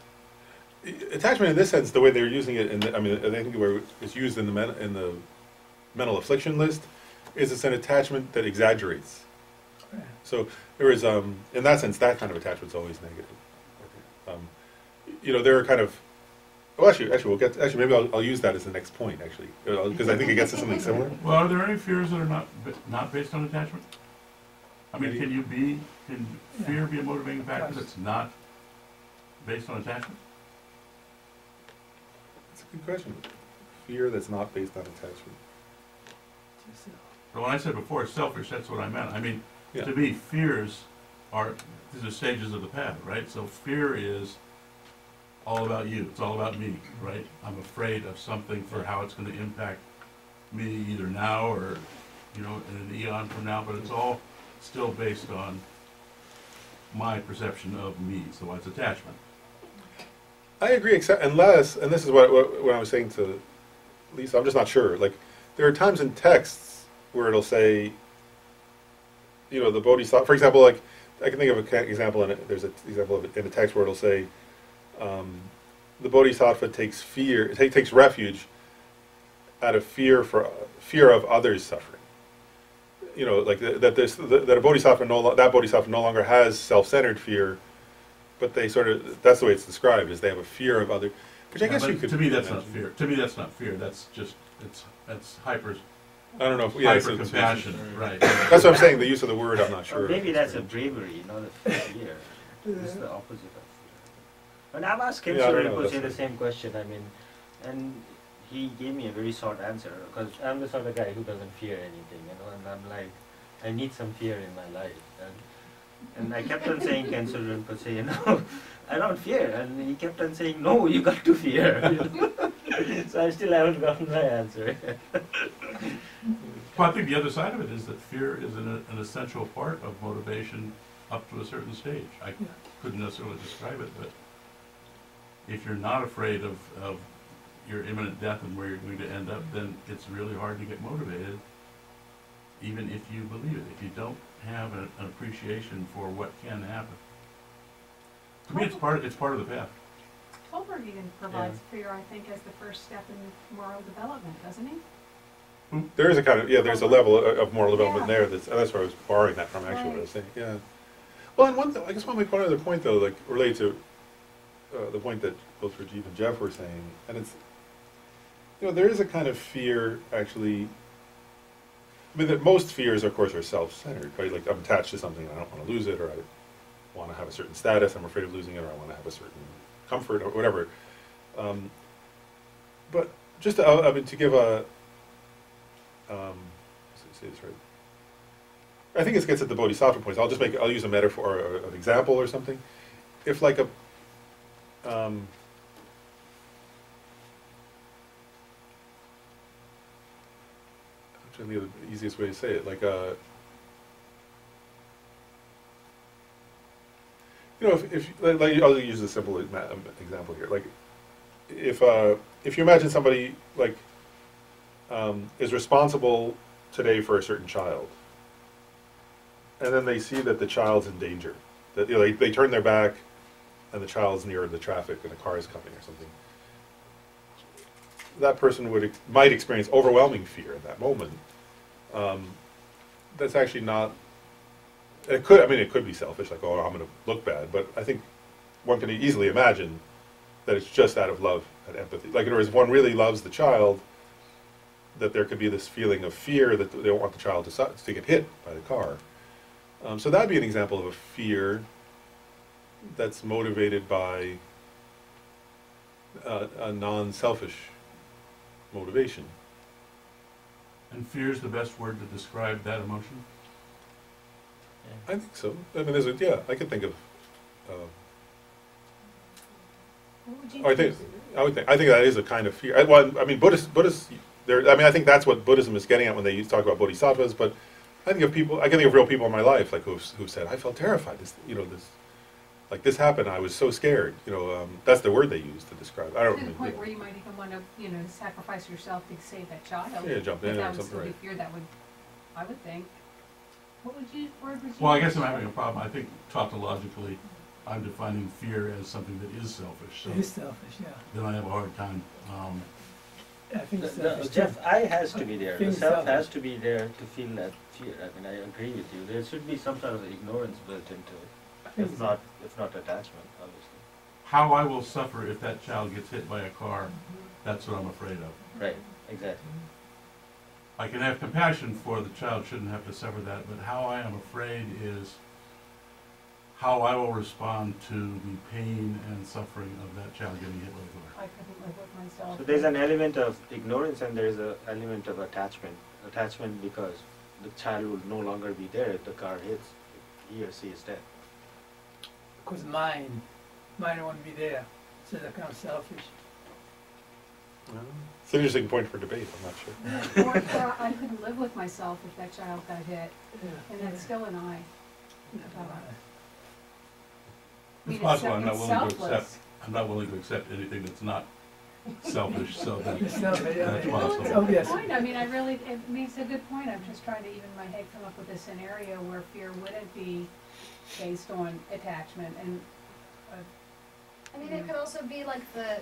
Speaker 1: Attachment, in this sense, the way they're using it, I think where it's used in the mental affliction list, is it's an attachment that exaggerates.
Speaker 4: Okay.
Speaker 1: So there is, in that sense, that kind of attachment is always negative. You know, there are kind of. Well, actually, maybe I'll use that as the next point, actually, because I think it gets to something similar.
Speaker 3: Well, are there any fears that are not based on attachment? I mean, can fear be a motivating factor that's not based on attachment?
Speaker 1: That's a good question. Fear that's not based on attachment.
Speaker 3: But when I said before it's selfish, that's what I meant. I mean,
Speaker 1: Yeah.
Speaker 3: to me, these are stages of the path, right? So fear is all about you. It's all about me, right? I'm afraid of something for how it's going to impact me either now or, you know, in an eon from now, but it's all still based on my perception of me, so it's attachment.
Speaker 1: I agree, except unless, and this is what I was saying to Lisa, I'm just not sure. Like, there are times in texts where it'll say, you know, the Bodhisattva, for example, like, I can think of an example, there's an example of it in a text where it'll say, the Bodhisattva takes refuge out of fear of others' suffering. You know, like that a Bodhisattva that Bodhisattva no longer has self-centered fear, but they sort of, that's the way it's described, is they have a fear of other, which I guess you could.
Speaker 3: To me, that's not fear. To me, that's not fear. That's just that's hyper.
Speaker 1: I don't know.
Speaker 3: Hyper compassion, right?
Speaker 1: That's what I'm saying. The use of the word, I'm not sure.
Speaker 2: Maybe that's a bravery, not a fear. This is the opposite of fear. When I've asked Kim Rinpoche the same question, I mean, and he gave me a very short answer, because I'm the sort of guy who doesn't fear anything, you know, and I'm like, I need some fear in my life. And I kept on saying, Kensel Rinpoche, you know, I don't fear. And he kept on saying, no, you got to fear. You know? So I still haven't gotten my answer.
Speaker 3: Well, I think the other side of it is that fear is an essential part of motivation up to a certain stage. I couldn't necessarily describe it, but if you're not afraid of your imminent death and where you're going to end up, then it's really hard to get motivated, even if you believe it. If you don't have an appreciation for what can happen. To me, it's part of the path.
Speaker 6: Tolberg even provides fear, I think, as the first step in moral development, doesn't he?
Speaker 1: There is a kind of, yeah, there's a level of moral development
Speaker 6: Yeah.
Speaker 1: there, that's where I was borrowing that from, actually, what I was saying, yeah. Well, and I just want to make one other point, though, like, related to the point that both Rajiv and Jeff were saying, and it's, you know, there is a kind of fear, actually, I mean, that most fears, of course, are self-centered, right? Like, I'm attached to something, and I don't want to lose it, or I want to have a certain status, I'm afraid of losing it, or I want to have a certain comfort, or whatever. But just to, I mean, to give a, say this right. I think it gets at the bodhisattva points. I'll use a metaphor or an example or something. If like a, I'm trying to think of the easiest way to say it. Like a, you know, like I'll use a simple example here. Like, if you imagine somebody like is responsible today for a certain child, and then they see that the child's in danger, that, you know, they turn their back, and the child's near the traffic, and a car is coming or something. That person might experience overwhelming fear at that moment. That's actually not. It could be selfish, like, oh, I'm going to look bad, but I think one can easily imagine that it's just out of love and empathy. Like, in other words, if one really loves the child, that there could be this feeling of fear that they don't want the child to get hit by the car. So that'd be an example of a fear that's motivated by a non-selfish motivation.
Speaker 3: And fear is the best word to describe that emotion?
Speaker 1: I think so. I mean, I could think of.
Speaker 6: What would you
Speaker 1: I think that is a kind of fear. I mean, Buddhists. I think that's what Buddhism is getting at when they talk about bodhisattvas. But I can think of real people in my life, like who've said, I felt terrified. This happened. I was so scared. That's the word they use to describe. I don't.
Speaker 6: To the point where you might even want to, sacrifice yourself to save that child.
Speaker 1: Yeah, jump in
Speaker 6: If
Speaker 1: or
Speaker 6: that would
Speaker 1: something.
Speaker 6: still be
Speaker 1: Right.
Speaker 6: fear, I would think. What word would you?
Speaker 3: Well, I
Speaker 6: use?
Speaker 3: guess I'm having a problem. I think tautologically, I'm defining fear as something that is selfish. So
Speaker 4: It is selfish, yeah.
Speaker 3: then I have a hard time.
Speaker 4: I think it's
Speaker 8: The
Speaker 4: selfish.
Speaker 8: Jeff, I has to be there. The
Speaker 4: Feeling
Speaker 8: self
Speaker 4: selfish.
Speaker 8: has to be there to feel that fear. I mean, I agree with you. There should be some sort of ignorance built into it,
Speaker 4: I think
Speaker 8: if not attachment, obviously.
Speaker 3: How I will suffer if that child gets hit by a car, that's what I'm afraid of.
Speaker 8: Right, exactly.
Speaker 3: I can have compassion for the child shouldn't have to suffer that, but how I am afraid is how I will respond to the pain and suffering of that child getting hit by a car.
Speaker 6: I couldn't live with myself.
Speaker 8: So there's an element of ignorance and there is an element of attachment. Attachment because the child will no longer be there if the car hits, if he or she is dead.
Speaker 4: Because mine won't be there, so that kind of selfish.
Speaker 1: It's an interesting point for debate. I'm not sure.
Speaker 6: Or I couldn't live with myself if that child got hit, and that's still an I.
Speaker 3: It's
Speaker 6: it's
Speaker 3: possible I'm not
Speaker 6: it's
Speaker 3: willing to
Speaker 6: selfless.
Speaker 3: accept. I'm not willing to accept anything that's not selfish. So
Speaker 4: It's selfish, yeah.
Speaker 3: that's
Speaker 6: Well,
Speaker 3: possible.
Speaker 6: it's a
Speaker 4: Oh,
Speaker 6: good
Speaker 4: yes.
Speaker 6: point. I mean, it makes a good point. I'm just trying to even in my head come up with a scenario where fear wouldn't be based on attachment and.
Speaker 7: I mean, it could also be like the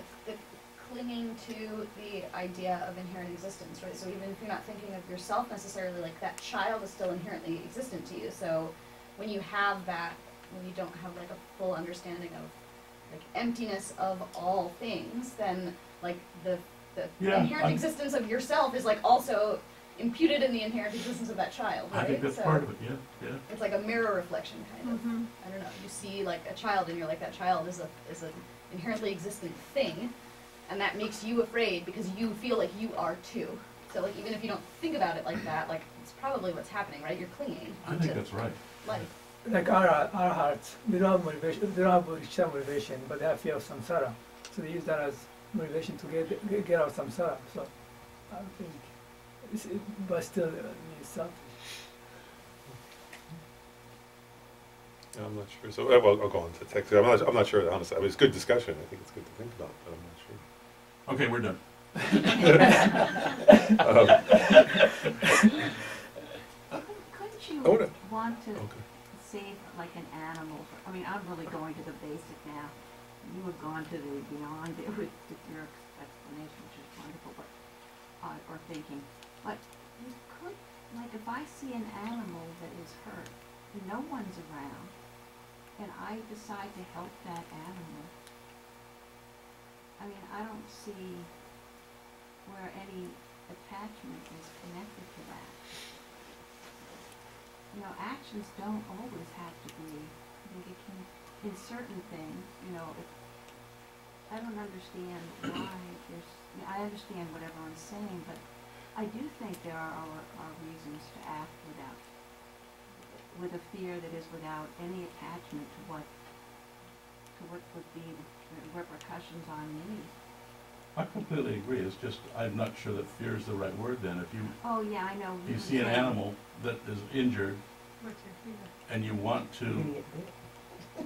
Speaker 7: clinging to the idea of inherent existence, right? So even if you're not thinking of yourself necessarily, like that child is still inherently existent to you. So when you have that, when you don't have like a full understanding of like emptiness of all things, then like the
Speaker 3: Yeah,
Speaker 7: inherent
Speaker 3: I'm-
Speaker 7: existence of yourself is like also imputed in the inherent existence of that child, right?
Speaker 3: I think that's
Speaker 7: So
Speaker 3: part of it. Yeah, yeah.
Speaker 7: it's like a mirror reflection kind of.
Speaker 6: Mhm.
Speaker 7: I don't know, you see like a child and you're like, that child is an inherently existent thing, and that makes you afraid because you feel like you are too. So like even if you don't think about it like that, like it's probably what's happening, right? You're clinging
Speaker 3: I think
Speaker 7: to
Speaker 3: that's right.
Speaker 7: life.
Speaker 4: Like our hearts, they don't have motivation, they don't have bodhicitta motivation, but they have fear of samsara. So they use that as motivation to get out of samsara. So I don't think, but still, it's selfish.
Speaker 1: Yeah, I'm not sure. So, well, I'll go on to text. I'm not sure, honestly. I mean, it's good discussion. I think it's good to think about, but I'm not sure.
Speaker 3: Okay, we're done.
Speaker 9: Couldn't you
Speaker 1: I wanna-
Speaker 9: want to
Speaker 1: Okay.
Speaker 9: save like an animal? I mean, I'm really going to the basic now. You have gone to the beyond it with your explanation, which is wonderful, but or thinking. But you could, like, if I see an animal that is hurt, no one's around, and I decide to help that animal. I mean, I don't see where any attachment is connected to that. You know, actions don't always have to be, I think it can, in certain things, you know, if, I don't understand why there's, I understand what everyone's saying, but I do think there are reasons to act with a fear that is without any attachment to what would be the repercussions on me.
Speaker 3: I completely agree. It's just, I'm not sure that fear is the right word then. If you,
Speaker 9: Oh, yeah, I know.
Speaker 3: you see an animal that is injured
Speaker 6: What's your fear?
Speaker 3: and you want to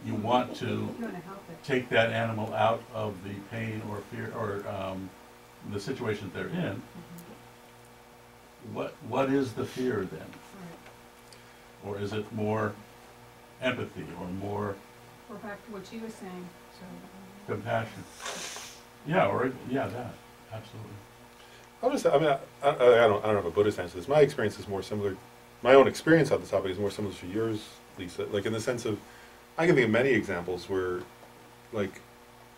Speaker 6: You wanna help it.
Speaker 3: take that animal out of the pain or fear or the situation that they're in, what is the fear then?
Speaker 6: Right.
Speaker 3: Or is it more empathy or more
Speaker 6: We're back to what you were saying, so.
Speaker 3: compassion? Yeah, or, yeah, that, absolutely.
Speaker 1: I'll just, I mean, I don't have a Buddhist answer to this. My experience is more similar, my own experience on the topic is more similar to yours, Lisa. Like in the sense of, I can think of many examples where, like,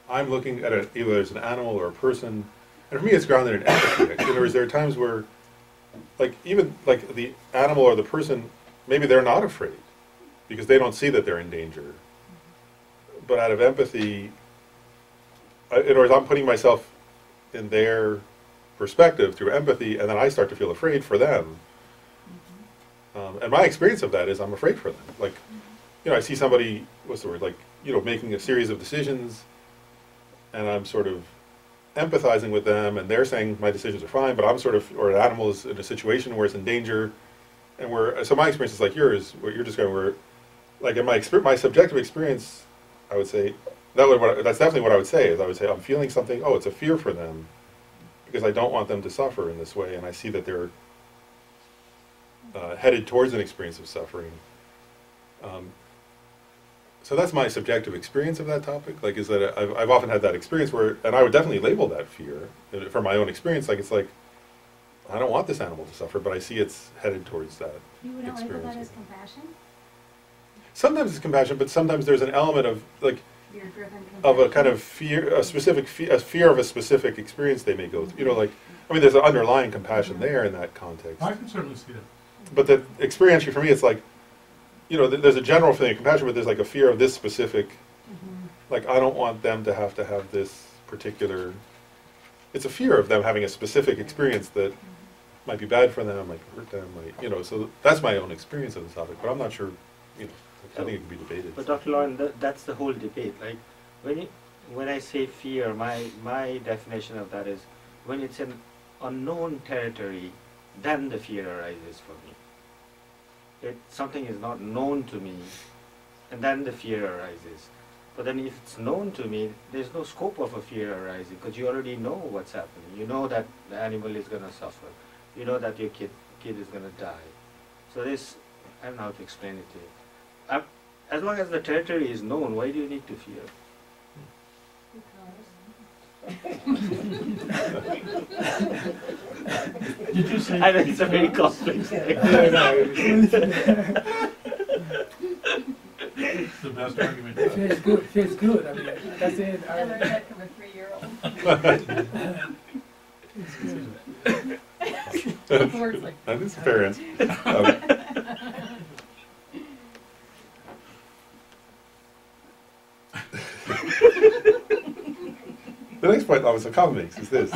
Speaker 1: I'm looking at either there's an animal or a person, and for me it's grounded in empathy. In other words, there are times where, like, even, like, the animal or the person, maybe they're not afraid, because they don't see that they're in danger. But out of empathy, in other words, I'm putting myself in their perspective through empathy, and then I start to feel afraid for them. And my experience of that is I'm afraid for them. Like, you know, I see somebody, what's the word, like, you know, making a series of decisions, and I'm sort of empathizing with them, and they're saying my decisions are fine, but I'm sort of, or an animal is in a situation where it's in danger, and so my experience is like yours, what you're describing, where, like, in my subjective experience, I would say, that's definitely what I would say, is I would say I'm feeling something, oh, it's a fear for them, because I don't want them to suffer in this way, and I see that they're headed towards an experience of suffering. So that's my subjective experience of that topic, like, is that I've often had that experience where, and I would definitely label that fear, from my own experience, like, it's like, I don't want this animal to suffer, but I see it's headed towards that
Speaker 10: You would not label
Speaker 1: experience.
Speaker 10: that as compassion?
Speaker 1: Sometimes it's compassion, but sometimes there's an element of, like,
Speaker 6: Fear-driven
Speaker 1: of a
Speaker 6: compassion.
Speaker 1: kind of fear, a fear of a specific experience they may go through. You know, like, I mean, there's an underlying compassion there in that context.
Speaker 3: I can certainly see that.
Speaker 1: But the experientially for me, it's like, you know, there's a general feeling of compassion, but there's like a fear of this specific, like, I don't want them to have this particular, it's a fear of them having a specific experience that might be bad for them, might hurt them, might, you know, so that's my own experience of the topic, but I'm not sure, you know, I think it can be debated.
Speaker 8: But Dr. Lauren, that's the whole debate. Like, when I say fear, my definition of that is when it's an unknown territory, then the fear arises for me. If something is not known to me, and then the fear arises. But then if it's known to me, there's no scope of a fear arising, because you already know what's happening. You know that the animal is going to suffer. You know that your kid is going to die. So this, I don't know how to explain it to you. As long as the territory is known, why do you need to fear?
Speaker 3: Did you say?
Speaker 8: I know it's a very complex thing.
Speaker 3: It's the best argument.
Speaker 4: It feels good, feels good, I mean, that's it.
Speaker 6: I learned that from a 3-year-old.
Speaker 4: It's good.
Speaker 6: Words like
Speaker 1: That is a fair answer. The next point Lama Tsongkhapa makes is this.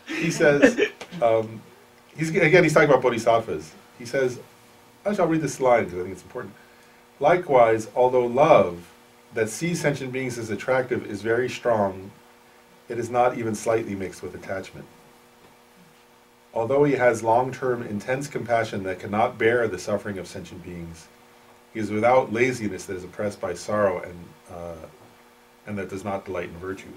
Speaker 1: He says, he's talking about bodhisattvas. He says, I shall read this line because I think it's important. Likewise, although love that sees sentient beings as attractive is very strong, it is not even slightly mixed with attachment. Although he has long-term intense compassion that cannot bear the suffering of sentient beings, he is without laziness that is oppressed by sorrow and that does not delight in virtue.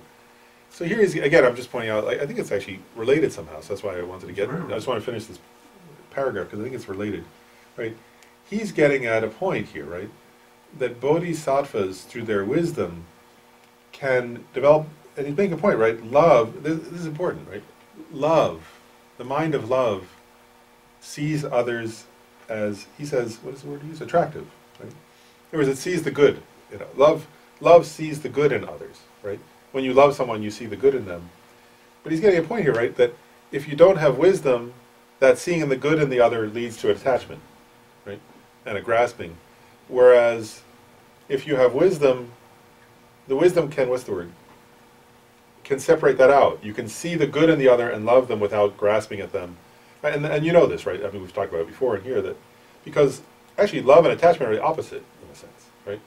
Speaker 1: So here is, again, I'm just pointing out, like, I think it's actually related somehow, so that's why I wanted to get, I just want to finish this paragraph, because I think it's related, right? He's getting at a point here, right? That bodhisattvas, through their wisdom, can develop, and he's making a point, right? Love, this is important, right? Love, the mind of love, sees others as, he says, what is the word he used? Attractive, right? In other words, it sees the good. You know, love sees the good in others, right? When you love someone, you see the good in them. But he's getting a point here, right? That if you don't have wisdom, that seeing the good in the other leads to attachment, right? And a grasping. Whereas if you have wisdom, the wisdom can, what's the word? Can separate that out. You can see the good in the other and love them without grasping at them. And you know this, right? I mean, we've talked about it before in here, that because actually love and attachment are the opposite, in a sense, right?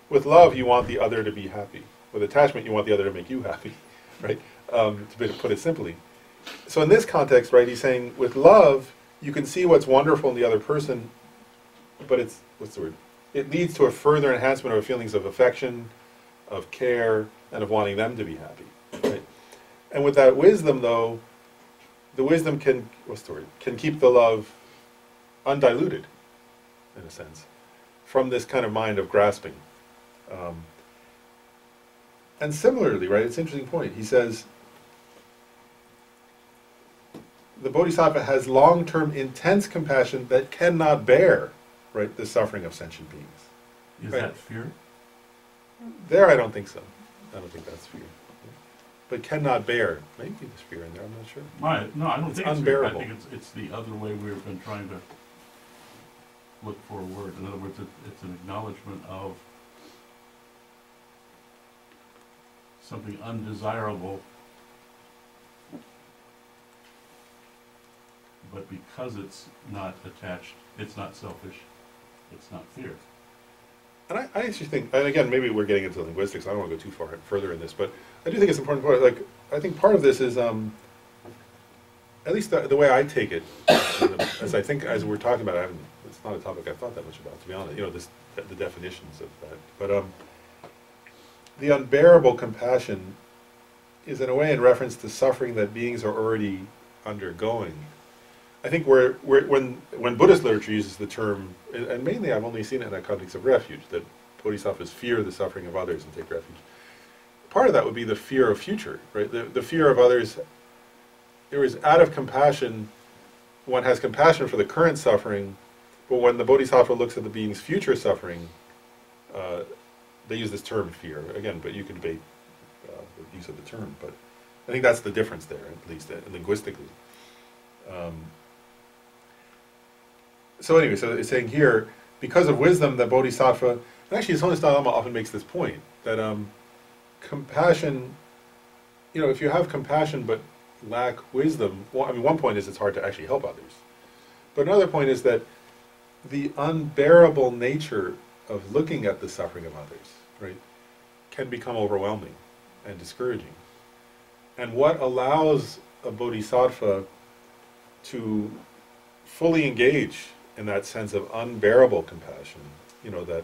Speaker 1: With love, you want the other to be happy. With attachment, you want the other to make you happy, right? To put it simply. So in this context, right, he's saying with love, you can see what's wonderful in the other person, but it's, what's the word? It leads to a further enhancement of feelings of affection, of care, and of wanting them to be happy, right? And with that wisdom, though, the wisdom can, what's the word? Can keep the love undiluted, in a sense, from this kind of mind of grasping. And similarly, right, it's an interesting point. He says, the bodhisattva has long-term intense compassion that cannot bear, right, the suffering of sentient beings.
Speaker 3: Is
Speaker 1: right?
Speaker 3: that fear?
Speaker 1: There, I don't think so. I don't think that's fear. But cannot bear. Maybe there's fear in there, I'm not sure.
Speaker 3: Right. No, I don't
Speaker 1: It's
Speaker 3: think it's
Speaker 1: unbearable.
Speaker 3: fear. I think it's the other way we've been trying to look for a word. In other words, it's an acknowledgement of something undesirable, but because it's not attached, it's not selfish, it's not fear.
Speaker 1: And I actually think, and again, maybe we're getting into linguistics, I don't want to go too far further in this, but I do think it's important point. Like, I think part of this is, at least the way I take it, as I think, as we're talking about, it's not a topic I've thought that much about, to be honest, you know, the definitions of that. But the unbearable compassion is in a way in reference to suffering that beings are already undergoing. I think when Buddhist literature uses the term, and mainly I've only seen it in that context of refuge, that bodhisattvas fear the suffering of others and take refuge. Part of that would be the fear of future, right? The fear of others. There is out of compassion, one has compassion for the current suffering, but when the bodhisattva looks at the being's future suffering, they use this term fear again, but you could debate the use of the term. But I think that's the difference there, at least linguistically. So anyway, so it's saying here, because of wisdom, the bodhisattva, and actually His Holiness Dalai Lama often makes this point, that compassion, you know, if you have compassion but lack wisdom, well, I mean, one point is it's hard to actually help others. But another point is that the unbearable nature of looking at the suffering of others, right, can become overwhelming and discouraging. And what allows a bodhisattva to fully engage in that sense of unbearable compassion, you know, that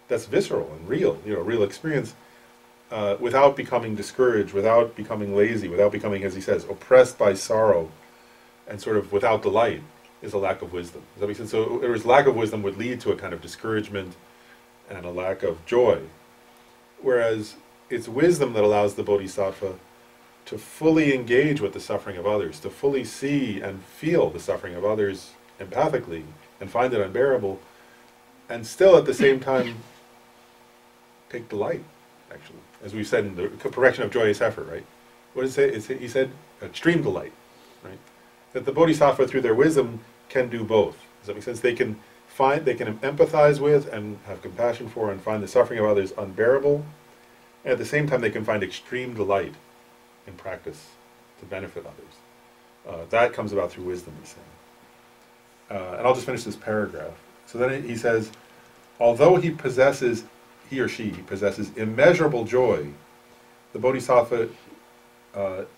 Speaker 1: that's visceral and real, you know, real experience, without becoming discouraged, without becoming lazy, without becoming, as he says, oppressed by sorrow, and sort of without delight, is a lack of wisdom. Does that make sense? So there is lack of wisdom would lead to a kind of discouragement and a lack of joy, whereas it's wisdom that allows the bodhisattva to fully engage with the suffering of others, to fully see and feel the suffering of others empathically and find it unbearable, and still at the same time take delight, actually. As we've said in the correction of joyous effort, right? What does it say? He said extreme delight, right? That the bodhisattva through their wisdom can do both. Does that make sense? They can empathize with and have compassion for and find the suffering of others unbearable, and at the same time they can find extreme delight in practice to benefit others. That comes about through wisdom, he's saying. And I'll just finish this paragraph. So then he says, although he or she possesses immeasurable joy, the bodhisattva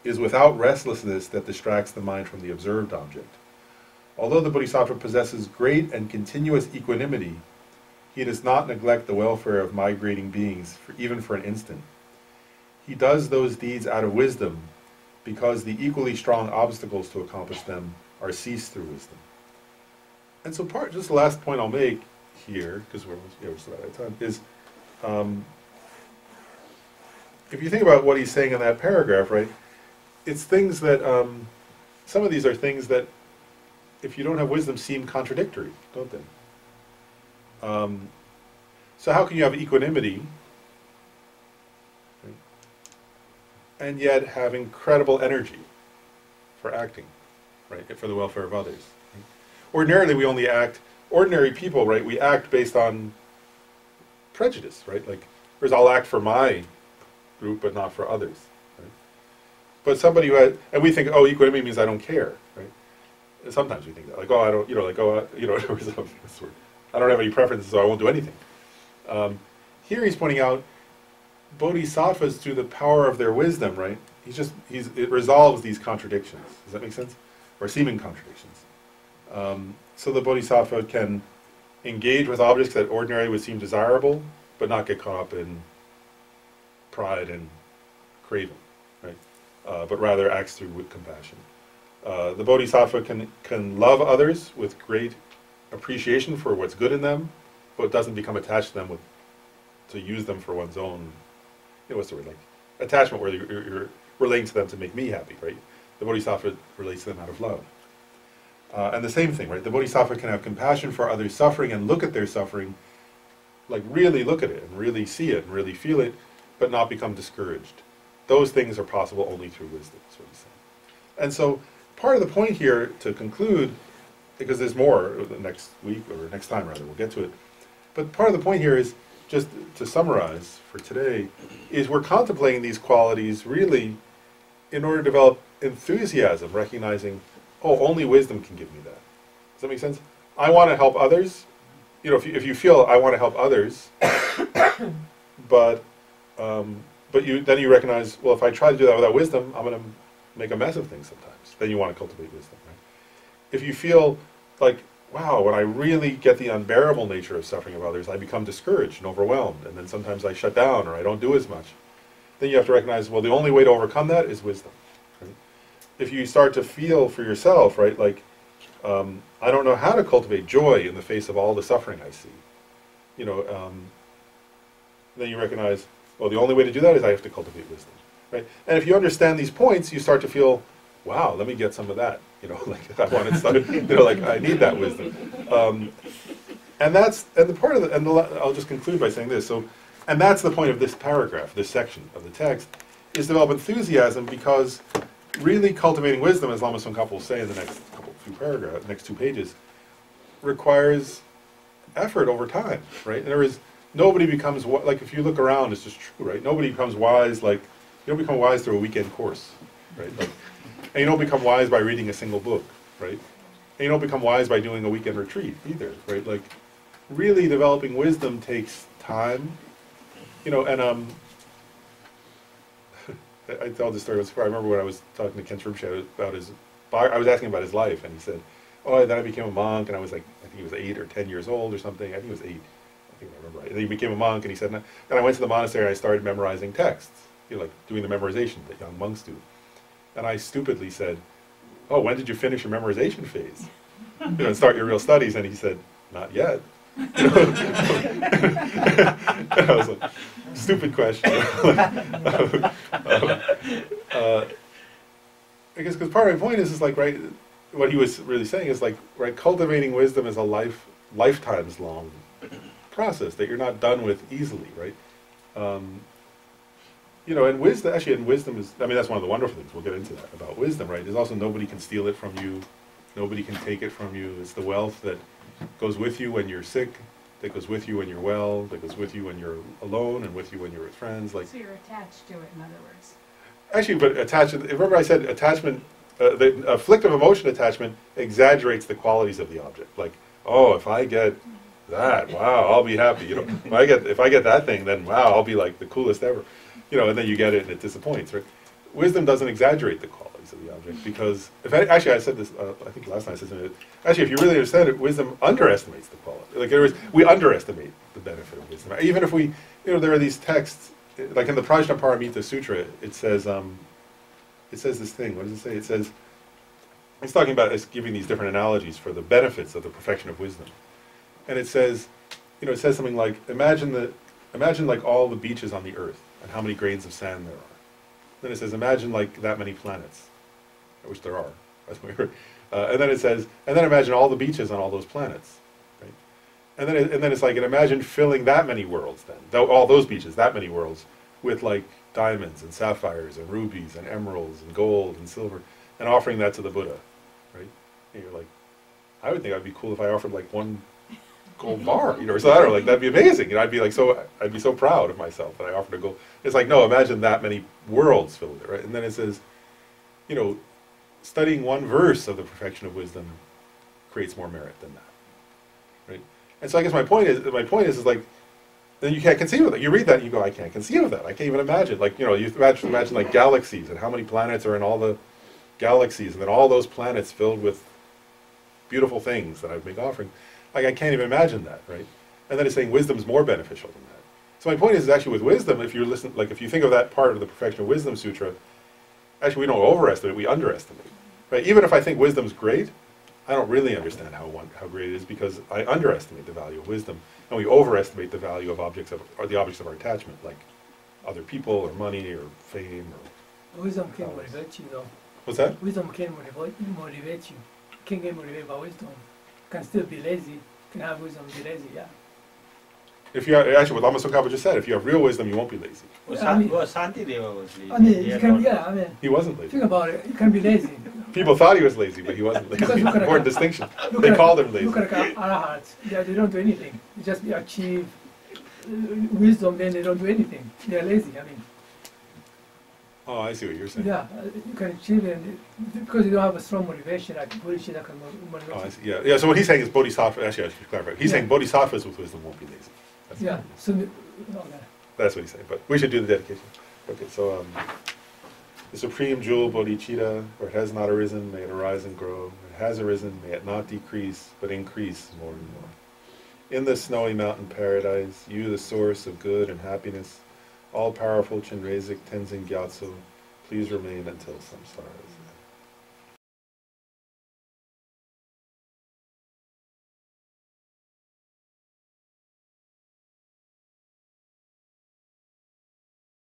Speaker 1: is without restlessness that distracts the mind from the observed object. Although the bodhisattva possesses great and continuous equanimity, he does not neglect the welfare of migrating beings, even for an instant. he does those deeds out of wisdom because the equally strong obstacles to accomplish them are ceased through wisdom. And so just the last point I'll make here, because we're just about out of time, is if you think about what he's saying in that paragraph, right, it's things that, some of these are things that, if you don't have wisdom, seem contradictory, don't they? So how can you have equanimity and yet have incredible energy for acting, right, for the welfare of others? Right? Ordinarily, we only act, ordinary people, right, we act based on prejudice, right? Like, whereas I'll act for my group, but not for others. Right? But somebody who has, and we think, oh, equanimity means I don't care, right? And sometimes we think that, like, oh, I don't, like, oh, I don't have any preferences, so I won't do anything. Here he's pointing out bodhisattvas, through the power of their wisdom, right? It resolves these contradictions. Does that make sense? Or seeming contradictions. So the bodhisattva can engage with objects that ordinarily would seem desirable, but not get caught up in pride and craving, right? But rather acts with compassion. The bodhisattva can love others with great appreciation for what's good in them, but doesn't become attached to them to use them for one's own, what's the word, like attachment, where you're relating to them to make me happy, right? The bodhisattva relates to them out of love. And the same thing, right? The bodhisattva can have compassion for others' suffering and look at their suffering, like really look at it and really see it and really feel it, but not become discouraged. Those things are possible only through wisdom, is what he's saying. And so part of the point here, to conclude, because there's more the next week, or next time rather, we'll get to it, but part of the point here is, just to summarize for today, is we're contemplating these qualities really in order to develop enthusiasm, recognizing, oh, only wisdom can give me that. Does that make sense? I want to help others. If you feel I want to help others, but then you recognize, well, if I try to do that without wisdom, I'm going to make a mess of things sometimes. Then you want to cultivate wisdom, right? If you feel like, wow, when I really get the unbearable nature of suffering of others, I become discouraged and overwhelmed, and then sometimes I shut down or I don't do as much. Then you have to recognize, well, the only way to overcome that is wisdom. Right? If you start to feel for yourself, right, like, I don't know how to cultivate joy in the face of all the suffering I see, then you recognize, well, the only way to do that is I have to cultivate wisdom, right? And if you understand these points, you start to feel, wow, let me get some of that. Like I want to start, like I need that wisdom. And I'll just conclude by saying this. And that's the point of this paragraph, this section of the text, is develop enthusiasm, because really cultivating wisdom, as Lama Tsongkhapa will say in the next two pages, requires effort over time, right? There is, nobody becomes, like if you look around, it's just true, right? Nobody becomes wise, like, you don't become wise through a weekend course, right? Like, and you don't become wise by reading a single book, right? And you don't become wise by doing a weekend retreat either, right? Like, really developing wisdom takes time, and I tell this story. I remember when I was talking to Kent Rinpoche about I was asking about his life, and he said, oh, then I became a monk, and I was like, I think he was 8 or 10 years old or something. I think he was 8. I think I remember right. And then he became a monk, and he said, and I went to the monastery and I started memorizing texts, like doing the memorization that young monks do. And I stupidly said, oh, when did you finish your memorization phase? And start your real studies? And he said, not yet. And I was like, stupid question. Because part of my point is like, right, what he was really saying is like, right, cultivating wisdom is a lifetimes long process that you're not done with easily, right? And wisdom is, that's one of the wonderful things, we'll get into that, about wisdom, right? There's also nobody can steal it from you, nobody can take it from you. It's the wealth that goes with you when you're sick, that goes with you when you're well, that goes with you when you're alone, and with you when you're with friends. Like,
Speaker 6: so you're attached to it, in other words.
Speaker 1: Actually, but attachment, remember I said attachment, the afflictive emotion attachment exaggerates the qualities of the object. Like, oh, if I get that, wow, I'll be happy. If I get that thing, then wow, I'll be like the coolest ever. And then you get it and it disappoints, right? Wisdom doesn't exaggerate the qualities of the object, because, I said this, I think last night I said something, actually, if you really understand it, wisdom underestimates the quality. Like, we underestimate the benefit of wisdom. Even if there are these texts like in the Prajnaparamita Sutra, it says this thing. What does it say? It says, it's talking about, it's giving these different analogies for the benefits of the perfection of wisdom. And it says, it says something like, imagine like all the beaches on the earth and how many grains of sand there are. Then it says, imagine like that many planets, which there are. That's what we heard. And then it says, and then imagine all the beaches on all those planets, right? And then it's like, and imagine filling that many worlds then, all those beaches, that many worlds, with like diamonds and sapphires and rubies and emeralds and gold and silver, and offering that to the Buddha, right? And you're like, I would think I'd be cool if I offered like one gold bar, or so I don't know, like that'd be amazing. I'd be so proud of myself that I offered a gold. It's like, no, imagine that many worlds filled with it, right? And then it says, studying one verse of the perfection of wisdom creates more merit than that, right? And so I guess my point is like, then you can't conceive of that. You read that and you go, I can't conceive of that. I can't even imagine. Like, you imagine like galaxies and how many planets are in all the galaxies, and then all those planets filled with beautiful things that I've been offering. Like, I can't even imagine that, right? And then it's saying wisdom's more beneficial than that. So my point is actually with wisdom, if you think of that part of the Perfection of Wisdom Sutra, actually we don't overestimate, we underestimate, right? Even if I think wisdom's great, I don't really understand how great it is, because I underestimate the value of wisdom, and we overestimate the value of the objects of our attachment, like other people or money or fame or.
Speaker 4: Wisdom can motivate you, though.
Speaker 1: What's that?
Speaker 4: Wisdom can motivate you. Can get motivated by wisdom. Can still be lazy. Can have wisdom, be lazy. Yeah.
Speaker 1: If you actually, what Lama Tsongkhapa just said, if you have real wisdom, you won't be lazy.
Speaker 8: Well, Santideva was lazy.
Speaker 4: I mean, you can.
Speaker 1: He wasn't lazy.
Speaker 4: Think about it. You can be lazy.
Speaker 1: People thought he was lazy, but he wasn't lazy. Important distinction. They called him lazy.
Speaker 4: Look at arahats. They don't do anything. They just achieve wisdom, then they don't do anything. They're lazy. I mean.
Speaker 1: Oh, I see what you're saying.
Speaker 4: Yeah, you can achieve it because you don't have a strong motivation. Like Bodhisattva can motivate.
Speaker 1: Oh, I see. Yeah. So what he's saying is bodhisattva. Actually, I should clarify. He's saying bodhisattvas with wisdom won't be lazy. That's what he's saying. But we should do the dedication. Okay. So the supreme jewel bodhicitta, where it has not arisen, may it arise and grow. Where it has arisen, may it not decrease, but increase more and more. In the snowy mountain paradise, you, the source of good and happiness, all-powerful Chenrezig Tenzin Gyatso, please remain until samsara is